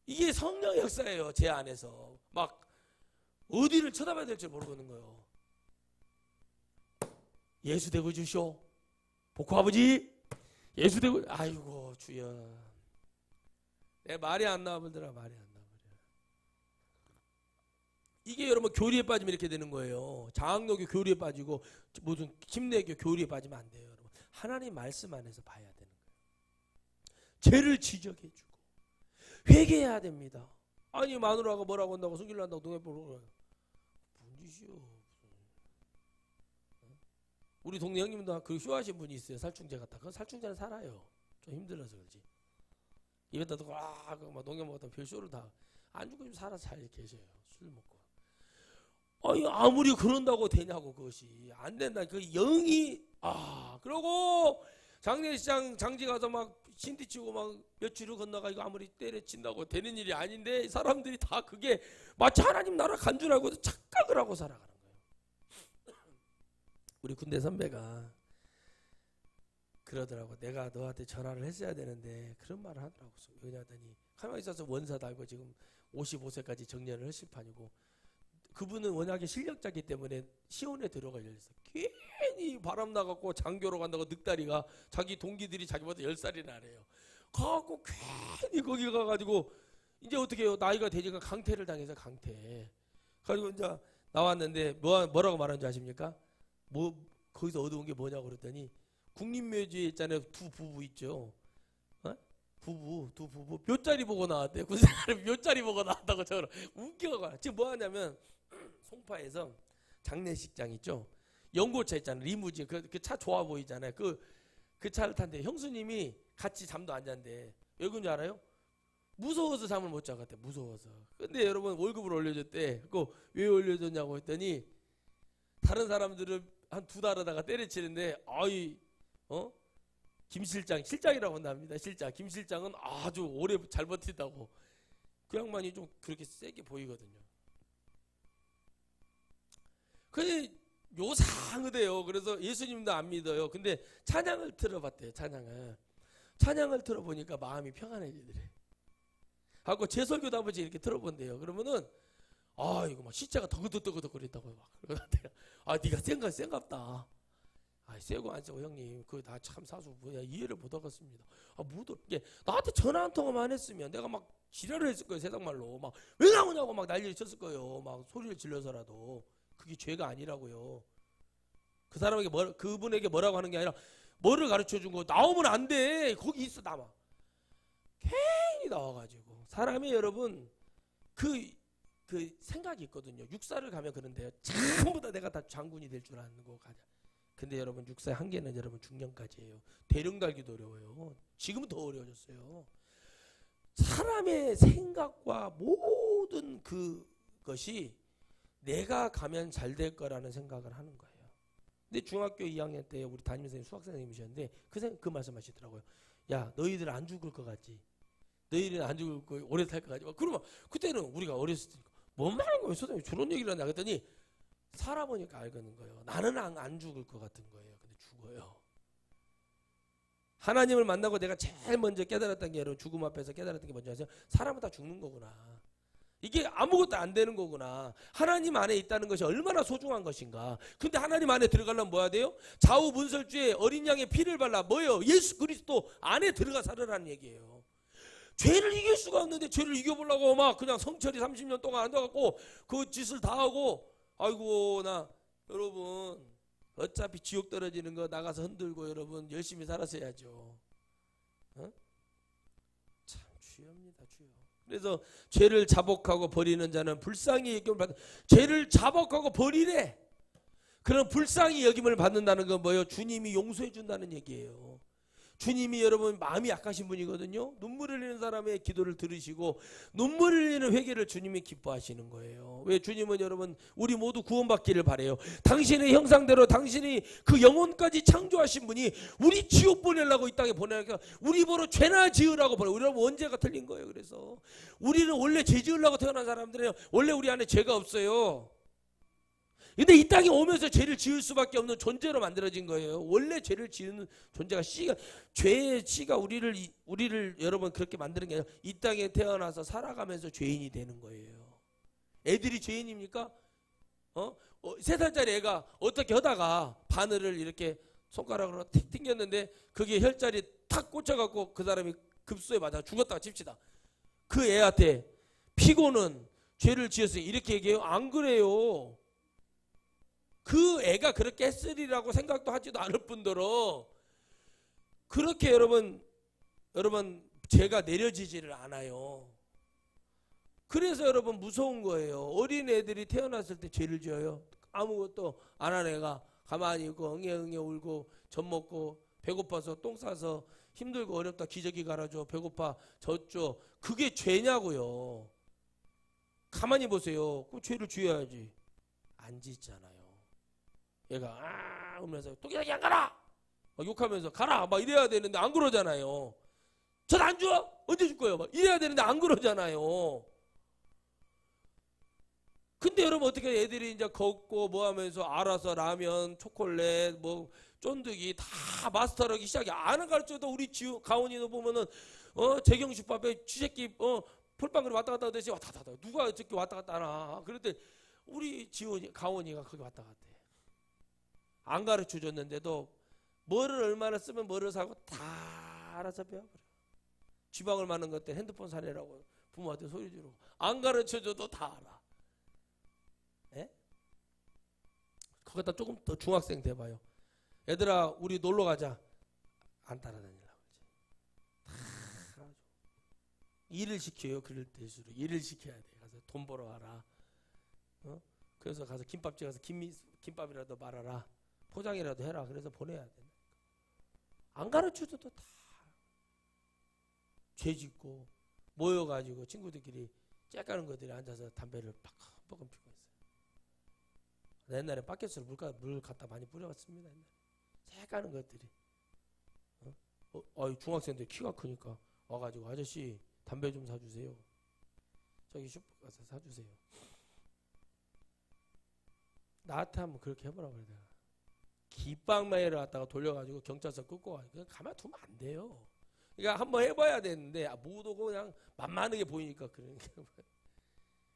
이게 성령 역사예요. 제 안에서 막 어디를 쳐다봐야 될지 모르겠는 거예요. 예수 대구 주시오. 복호 아버지 예수 대구. 아이고 주여. 내 말이 안 나와버리더라. 말이 안 나와버려. 이게 여러분 교리에 빠지면 이렇게 되는 거예요. 장학록의 교리에 빠지고 무슨 침례교 교리에 빠지면 안 돼요. 여러분. 하나님 말씀 안에서 봐야 되는 거예요. 죄를 지적해주고 회개해야 됩니다. 아니 마누라가 뭐라고 한다고 숨기려 한다고 동네 보러 뭔 짓이요. 우리 동네 형님도 그 쇼하신 분이 있어요. 살충제 같다. 그 살충제는 살아요. 좀 힘들어서 그렇지. 입에다 두고 막 농약 먹었다 별 쇼를 다 안 죽고 좀 살아서 잘 계셔요. 술 먹고. 아니 아무리 그런다고 되냐고. 그것이 안 된다. 그 영이 그러고 장례식장 장지 가서 막 신디치고 막 며칠을 건너가 이거 아무리 때려친다고 되는 일이 아닌데 사람들이 다 그게 마치 하나님 나라 간 줄 알고 착각을 하고 살아가는 거예요. 우리 군대 선배가 그러더라고. 내가 너한테 전화를 했어야 되는데 그런 말을 하더라고. 왜냐하더니 가만히 있어서 원사 달고 지금 55세까지 정년을 하실 판이고 그분은 워낙에 실력자기 때문에 시온에 들어가 열렸어. 괜히 바람 나갖고 장교로 간다고 늑다리가 자기 동기들이 자기보다 10살이나 아래요. 가갖고 괜히 거기 가가지고 이제 어떻게 해요? 나이가 되니까 강퇴를 당해서 강퇴. 그리고 이제 나왔는데 뭐라고 말하는지 아십니까? 거기서 얻어온 게 뭐냐고 그랬더니 국립묘지에 있잖아요. 두 부부 있죠. 두 부부 묘자리 보고 나왔대. 군생활은 묘자리 보고 나왔다고 저를 웃겨가. 지금 뭐 하냐면 송파에서 장례식장 있죠. 연고차 있잖아요. 리무진 그 차 좋아 보이잖아요. 그 차를 탄대. 형수님이 같이 잠도 안 잔대. 왜 그런지 알아요? 무서워서 잠을 못 자겠대. 무서워서. 근데 여러분 월급을 올려줬대. 그거 왜 올려줬냐고 했더니 다른 사람들은 한 2달 하다가 때려치는데 김 실장이라고 합니다. 김 실장은 아주 오래 잘 버티다고. 그 양반이 좀 그렇게 세게 보이거든요. 근데 요상하대요. 그래서 예수님도 안 믿어요. 근데 찬양을 들어봤대요. 찬양을 들어보니까 마음이 평안해지더래. 하고 제 설교도 한 번씩 이렇게 들어본대요. 그러면은 이거 막 시체가 더그덕거린다고 막 그러는데요. 네가 센갑다. 세고 안 세고 형님 그거 다 참 사수 뭐야 이해를 못 하겠습니다. 나한테 전화 한 통화만 했으면 내가 막 지랄을 했을 거예요. 세상말로 막 왜 나오냐고 막 난리를 쳤을 거예요. 막 소리를 질러서라도. 그게 죄가 아니라고요. 그 사람에게 그분에게 뭐라고 하는 게 아니라 뭐를 가르쳐 준 거 나오면 안 돼. 거기 있어 남아. 괜히 나와가지고 사람이 여러분 그 생각이 있거든요. 육사를 가면 그런데요. 전부 다 내가 다 장군이 될 줄 아는 거 가냐. 근데 여러분 육사의 한계는 여러분 중년까지예요. 대령 달기도 어려워요. 지금은 더 어려워졌어요. 사람의 생각과 모든 그것이 내가 가면 잘 될 거라는 생각을 하는 거예요. 근데 중학교 2학년 때 우리 담임 선생님 수학 선생님이셨는데 그 말씀하시더라고요. 야, 너희들 안 죽을 것 같지? 너희들은 안 죽을 거 오래 살 것 같지? 그러면 그때는 우리가 어렸을 때 뭔 말인 거예요? 선생님 저런 얘기를 하냐 그랬더니 살아보니까 알겠는 거예요. 나는 안 죽을 것 같은 거예요. 근데 죽어요. 하나님을 만나고 내가 제일 먼저 깨달았던 게 여러분 죽음 앞에서 깨달았던 게 뭔지 아세요? 사람은 다 죽는 거구나. 이게 아무것도 안 되는 거구나. 하나님 안에 있다는 것이 얼마나 소중한 것인가. 근데 하나님 안에 들어가려면 뭐 해야 돼요? 좌우문설주에 어린 양의 피를 발라 뭐예요? 예수 그리스도 안에 들어가 살으라는 얘기예요. 죄를 이길 수가 없는데 죄를 이겨보려고 막 그냥 성철이 30년 동안 앉아갖고 그 짓을 다 하고 아이고 나 여러분 어차피 지옥 떨어지는 거 나가서 흔들고 여러분 열심히 살았어야죠. 어? 참 주여입니다 주여. 그래서 죄를 자복하고 버리는 자는 불쌍히 여김을 받는 죄를 자복하고 버리래. 그런 불쌍히 여김을 받는다는 건 뭐예요? 주님이 용서해 준다는 얘기예요. 주님이 여러분 마음이 약하신 분이거든요. 눈물 흘리는 사람의 기도를 들으시고 눈물 흘리는 회개를 주님이 기뻐하시는 거예요. 왜? 주님은 여러분 우리 모두 구원받기를 바래요. 당신의 형상대로 당신이 그 영혼까지 창조하신 분이 우리 지옥 보내려고 이 땅에 보내니까 우리 보러 죄나 지으라고 보내. 우리는 원죄가 틀린 거예요. 그래서 우리는 원래 죄 지으려고 태어난 사람들이에요. 원래 우리 안에 죄가 없어요. 근데 이 땅에 오면서 죄를 지을 수밖에 없는 존재로 만들어진 거예요. 원래 죄를 지은 존재가 죄의 씨가 우리를 여러분 그렇게 만드는 게 아니라 이 땅에 태어나서 살아가면서 죄인이 되는 거예요. 애들이 죄인입니까? 3살짜리 애가 어떻게 하다가 바늘을 이렇게 손가락으로 틱 튕겼는데 그게 혈자리 탁 꽂혀갖고 그 사람이 급소에 맞아 죽었다가 칩시다. 그 애한테 피고는 죄를 지었어요. 이렇게 얘기해요? 안 그래요. 그 애가 그렇게 했으리라고 생각도 하지도 않을 뿐더러 그렇게 여러분 죄가 내려지지를 않아요. 그래서 여러분 무서운 거예요. 어린 애들이 태어났을 때 죄를 지어요. 아무것도 안 한 애가 가만히 있고 응애 울고 젖 먹고 배고파서 똥 싸서 힘들고 어렵다 기저귀 갈아줘 배고파 젖줘. 그게 죄냐고요. 가만히 보세요. 그럼 죄를 지어야지. 안 짓잖아요. 얘가 하면서 똥기저귀 안 가라 막 욕하면서 가라 막 이래야 되는데 안 그러잖아요. 전 안 줘? 언제 줄 거예요? 막 이래야 되는데 안 그러잖아요. 근데 여러분 어떻게 애들이 이제 걷고 뭐 하면서 알아서 라면 초콜릿 뭐 쫀득이 다 마스터하기 시작해. 안 가르쳐도 우리 가온이도 보면은 재경식밥에 쥐새끼 폴빵그릇 왔다 갔다 하듯이 왔다 갔다 누가 저렇게 왔다 갔다 하나. 그런데 우리 가온이가 거기 왔다 갔대. 안 가르쳐 줬는데도 뭐를 얼마나 쓰면 뭐를 사고 다 알아서 배워버려. 지방을 많은 것 때 핸드폰 사내라고 부모한테 소리 지르고 안 가르쳐 줘도 다 알아. 예? 거기다 조금 더 중학생 돼봐요. 얘들아 우리 놀러 가자. 안 따라다니려고 그러지. 다 일을 시켜요. 그럴 때일수록 일을 시켜야 돼. 가서 돈 벌어 와라. 그래서 가서 김밥집 가서 김밥이라도 말아라. 포장이라도 해라. 그래서 보내야 돼. 안 가르쳐줘도 다 죄 짓고 모여가지고 친구들끼리 째까는 것들이 앉아서 담배를 빡빡 피고 있어요. 옛날에 바켓으로 물 갖다 많이 뿌려봤습니다. 째까는 것들이. 중학생들 키가 크니까 와가지고 아저씨 담배 좀 사주세요. 저기 슈퍼 가서 사주세요. 나한테 한번 그렇게 해보라고 그래야 되나. 기빵마이를 갖다가 돌려가지고 경찰서 끌고 와. 그냥 가만 두면 안 돼요. 그러니까 한번 해봐야 되는데 못 오고 그냥 만만하게 보이니까 그러니까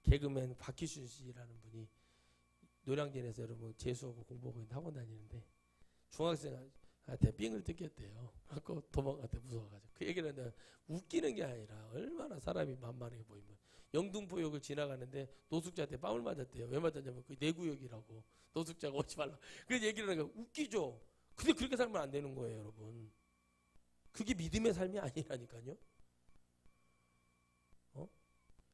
개그맨 박희순 씨라는 분이 노량진에서 여러분 재수하고 공부하고 있는 학원 다니는데 중학생한테 삥을 뜯겼대요. 그래서 도망갔대 무서워가지고. 그 얘기를 했는데 웃기는 게 아니라 얼마나 사람이 만만하게 보이면 영등포역을 지나가는데 노숙자한테 뺨을 맞았대요. 왜 맞았냐면 그 내구역이라고. 노숙자가 오지 말라. 그래서 얘기를 하니까 웃기죠. 근데 그렇게 살면 안 되는 거예요, 여러분. 그게 믿음의 삶이 아니라니까요.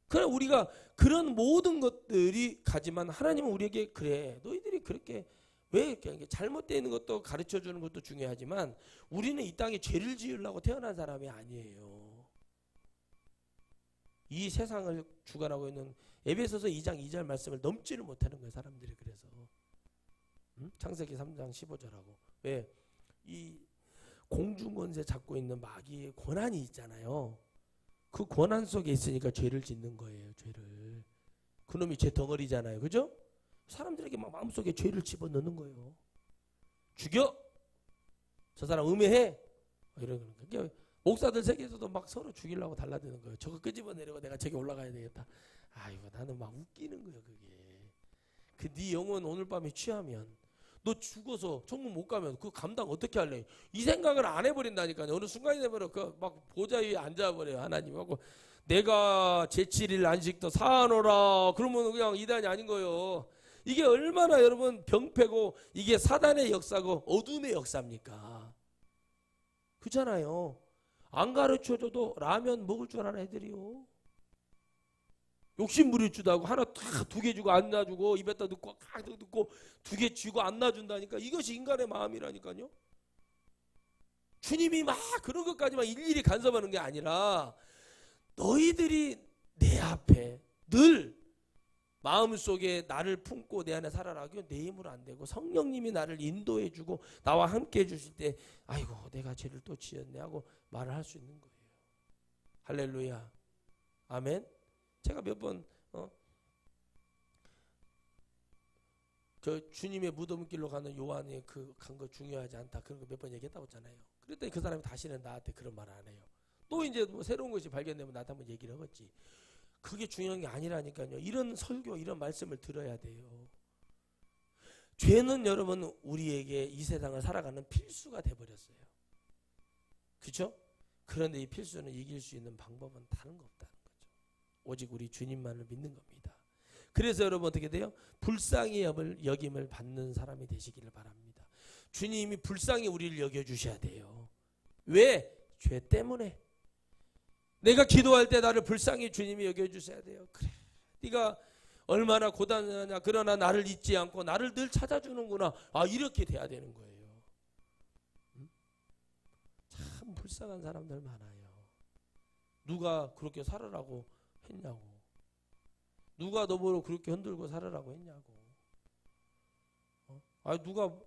그럼 우리가 그런 모든 것들이 가지만 하나님은 우리에게 그래. 너희들이 그렇게 왜 이렇게 잘못되어 있는 것도 가르쳐 주는 것도 중요하지만 우리는 이 땅에 죄를 지으려고 태어난 사람이 아니에요. 이 세상을 주관하고 있는 에베소서 2장 2절 말씀을 넘지를 못하는 거예요. 사람들이. 그래서 창세기 3장 15절하고. 왜? 이 공중권세 잡고 있는 마귀의 권한이 있잖아요. 그 권한 속에 있으니까 죄를 짓는 거예요. 죄를. 그놈이 죄 덩어리잖아요. 그죠? 사람들에게 막 마음속에 죄를 집어넣는 거예요. 죽여! 저 사람 음해해! 이런 거는. 그러니까 목사들 세계에서도 막 서로 죽이려고 달라드는 거예요. 저거 끄집어내려고 내가 저기 올라가야 되겠다. 아이고 나는 막 웃기는 거예요. 그게. 그 네 영혼 오늘 밤에 취하면 너 죽어서 천국 못 가면 그 감당 어떻게 할래? 이 생각을 안 해버린다니까요. 어느 순간이 되면 그 막 보좌 위에 앉아버려요. 하나님하고 내가 제7일 안식도 사하노라. 그러면 그냥 이단이 아닌 거예요. 이게 얼마나 여러분 병폐고 이게 사단의 역사고 어둠의 역사입니까? 그렇잖아요. 안 가르쳐줘도 라면 먹을 줄 아는 애들이요. 욕심 부릴 줄 알고 하나 두 개 주고 안 놔주고 입에다 넣고 넣고 두 개 쥐고 안 놔준다니까. 이것이 인간의 마음이라니까요. 주님이 막 그런 것까지만 일일이 간섭하는 게 아니라 너희들이 내 앞에 늘 마음속에 나를 품고 내 안에 살아라고 내 힘으로 안 되고 성령님이 나를 인도해 주고 나와 함께 해 주실 때 아이고 내가 죄를 또 지었네 하고 말을 할 수 있는 거예요. 할렐루야. 아멘. 제가 몇 번 그 주님의 무덤길로 가는 요한의 그 간 거 중요하지 않다 그런 거 몇 번 얘기했다고 했잖아요. 그랬더니 그 사람이 다시는 나한테 그런 말 안 해요. 또 이제 뭐 새로운 것이 발견되면 나한테 한번 얘기를 하겠지. 그게 중요한 게 아니라니까요. 이런 설교 이런 말씀을 들어야 돼요. 죄는 여러분 우리에게 이 세상을 살아가는 필수가 돼버렸어요. 그렇죠? 그런데 이 필수는 이길 수 있는 방법은 다른 거 없다는 거죠. 오직 우리 주님만을 믿는 겁니다. 그래서 여러분 어떻게 돼요? 불쌍히 여김을 받는 사람이 되시기를 바랍니다. 주님이 불쌍히 우리를 여겨주셔야 돼요. 왜? 죄 때문에. 내가 기도할 때 나를 불쌍히 주님이 여겨주셔야 돼요. 그래, 네가 얼마나 고단하냐. 그러나 나를 잊지 않고 나를 늘 찾아주는구나. 아, 이렇게 돼야 되는 거예요. 참 불쌍한 사람들 많아요. 누가 그렇게 살으라고 했냐고. 누가 너보고 그렇게 흔들고 살으라고 했냐고. 아, 누가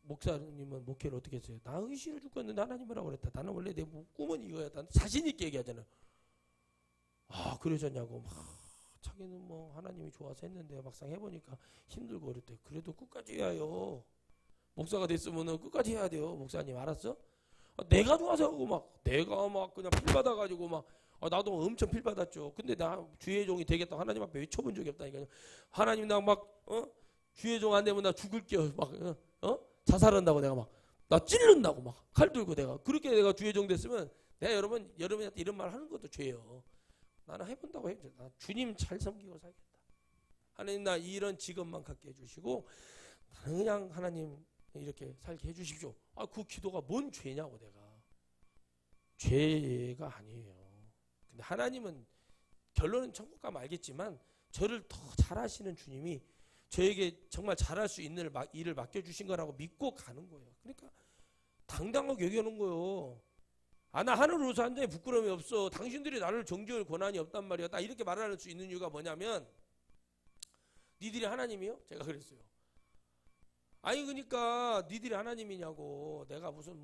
목사님은 목회를 어떻게 했어요? 나 하기 싫어 죽겠는데 하나님이라고 그랬다. 나는 원래 내 꿈은 이거였다. 자신 있게 얘기하잖아요. 아, 그러셨냐고. 막 자기는 뭐 하나님이 좋아서 했는데 막상 해보니까 힘들고 그랬대. 그래도 끝까지 해야요. 목사가 됐으면 끝까지 해야 돼요. 목사님 알았어? 내가 좋아서 하고 내가 그냥 필 받아가지고 나도 엄청 필 받았죠. 근데 나 주의 종이 되겠다 하나님 앞에 외쳐본 적이 없다니까요. 하나님 나 주의 종 안 되면 나 죽을게요. 자살한다고 내가 나 찔른다고 칼 들고 그렇게 내가 주의 종 됐으면 내가 여러분한테 이런 말 하는 것도 죄예요. 나는 해본다고 해야죠. 나 주님 잘 섬기고 살겠다. 하나님 나 이런 직업만 갖게 해주시고 그냥 하나님 이렇게 살게 해주십시오. 그 기도가 뭔 죄냐고 내가. 죄가 아니에요. 근데 하나님은 결론은 천국 가면 알겠지만 저를 더 잘하시는 주님이 저에게 정말 잘할 수 있는 일을 맡겨주신 거라고 믿고 가는 거예요. 그러니까 당당하게 여겨놓은 거예요. 나 하늘로서 한 장의 부끄러움이 없어. 당신들이 나를 정죄할 권한이 없단 말이야. 나 이렇게 말할 수 있는 이유가 뭐냐면 니들이 하나님이요? 제가 그랬어요. 아니 그러니까 니들이 하나님이냐고. 내가 무슨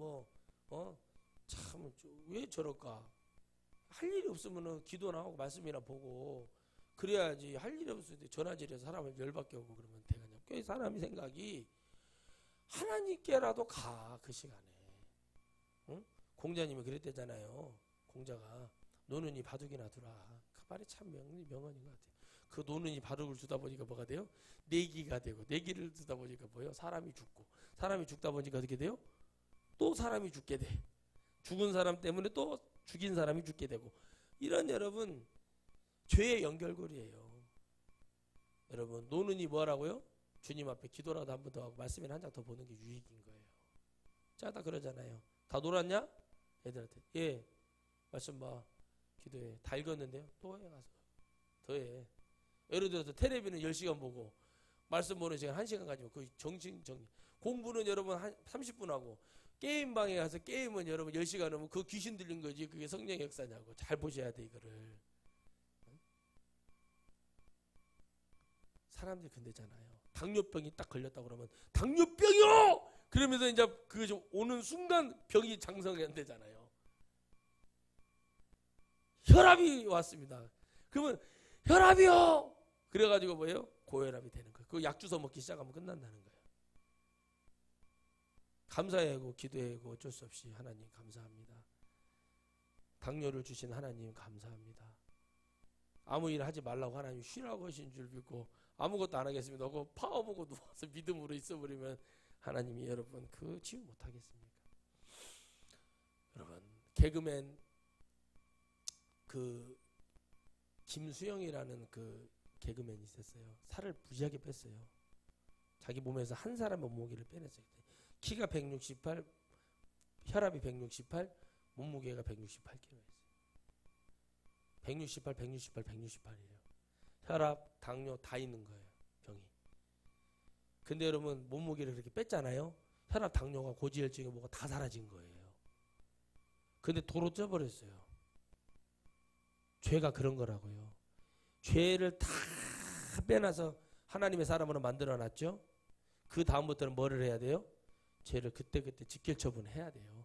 참 왜 저럴까. 할 일이 없으면 기도나 하고 말씀이나 보고 그래야지. 할 일이 없을 때 전화질해서 사람을 열받게 하고 그러면 되겠냐. 꽤 사람이 생각이 하나님께라도 가. 그 시간에. 응? 공자님이 그랬대잖아요. 공자가 노는 이 바둑이나 두라. 그 말이 참 명언인 것 같아요. 그 노는 이 바둑을 두다 보니까 뭐가 돼요? 내기가 되고 내기를 두다 보니까 뭐예요? 사람이 죽고 사람이 죽다 보니까 어떻게 돼요? 또 사람이 죽게 돼. 죽은 사람 때문에 또 죽인 사람이 죽게 되고 이런 여러분 죄의 연결고리예요. 여러분 노는 이 뭐라고요? 주님 앞에 기도라도 한 번 더 하고 말씀이나 한 장 더 보는 게 유익인 거예요. 자, 다 그러잖아요. 다 놀았냐? 애들한테 예 말씀 봐 기도해. 다 읽었는데요. 또 해 가서 더 해. 예를 들어서 텔레비는 10시간 보고 말씀 보는 시간 1시간 가지고 그 정신 정리. 공부는 여러분 한 30분 하고 게임방에 가서 게임은 여러분 10시간 하면 그 귀신 들린 거지. 그게 성령의 역사냐고. 잘 보셔야 돼 이거를. 사람들이 근데잖아요. 당뇨병이 딱 걸렸다 그러면 당뇨병이요! 그러면서 이제 그 좀 오는 순간 병이 장성이 안 되잖아요. 혈압이 왔습니다. 그러면 혈압이요! 그래가지고 뭐예요? 고혈압이 되는 거예요. 그 약 주워 먹기 시작하면 끝난다는 거예요. 감사해야 하고 기도해야 하고 어쩔 수 없이 하나님 감사합니다. 당뇨를 주신 하나님 감사합니다. 아무 일 하지 말라고 하나님 쉬라고 하신 줄 믿고 아무것도 안 하겠습니다 하고 파워보고 누워서 믿음으로 있어버리면 하나님이 여러분 그 치유 못하겠습니까? 여러분 개그맨 그 김수영이라는 그 개그맨이 있었어요. 살을 무지하게 뺐어요. 자기 몸에서 한 사람의 몸무게를 빼냈어요. 키가 168, 혈압이 168, 몸무게가 168kg였어요. 168, 168이에요. 혈압, 당뇨 다 있는 거예요. 병이. 근데 여러분 몸무게를 그렇게 뺐잖아요. 혈압, 당뇨가 고지혈증이 뭐가 다 사라진 거예요. 근데 도로 쪄버렸어요. 죄가 그런 거라고요. 죄를 다 빼놔서 하나님의 사람으로 만들어놨죠. 그 다음부터는 뭐를 해야 돼요? 죄를 그때그때 직결 처분해야 돼요.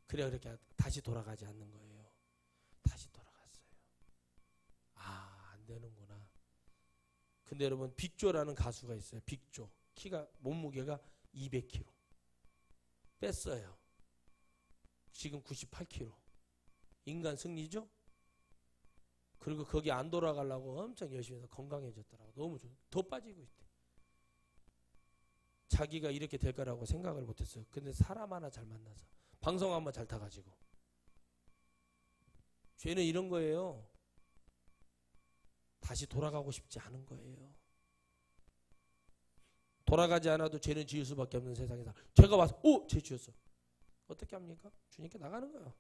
그래야 그렇게 다시 돌아가지 않는 거예요. 다시 돌아갔어요. 아, 안 되는구나. 근데 여러분 빅조라는 가수가 있어요. 빅조. 키가 몸무게가 200kg. 뺐어요. 지금 98kg. 인간 승리죠? 그리고 거기 안 돌아가려고 엄청 열심히 해서 건강해졌더라고. 너무 좋아. 더 빠지고 있대. 자기가 이렇게 될 거라고 생각을 못했어요. 근데 사람 하나 잘 만나서 방송 한번 잘 타가지고. 죄는 이런 거예요. 다시 돌아가고 싶지 않은 거예요. 돌아가지 않아도 죄는 지을 수밖에 없는 세상에서 죄가 와서 죄 지었어. 어떻게 합니까? 주님께 나가는 거예요.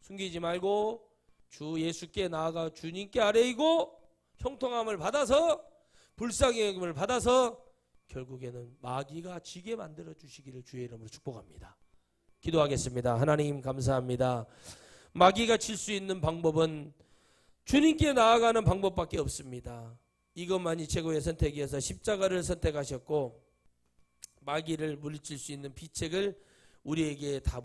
숨기지 말고 주 예수께 나아가 주님께 아뢰이고 형통함을 받아서 불쌍히 여김을 받아서 결국에는 마귀가 지게 만들어 주시기를 주의 이름으로 축복합니다. 기도하겠습니다. 하나님 감사합니다. 마귀가 칠 수 있는 방법은 주님께 나아가는 방법밖에 없습니다. 이것만이 최고의 선택이어서 십자가를 선택하셨고 마귀를 물리칠 수 있는 비책을 우리에게 다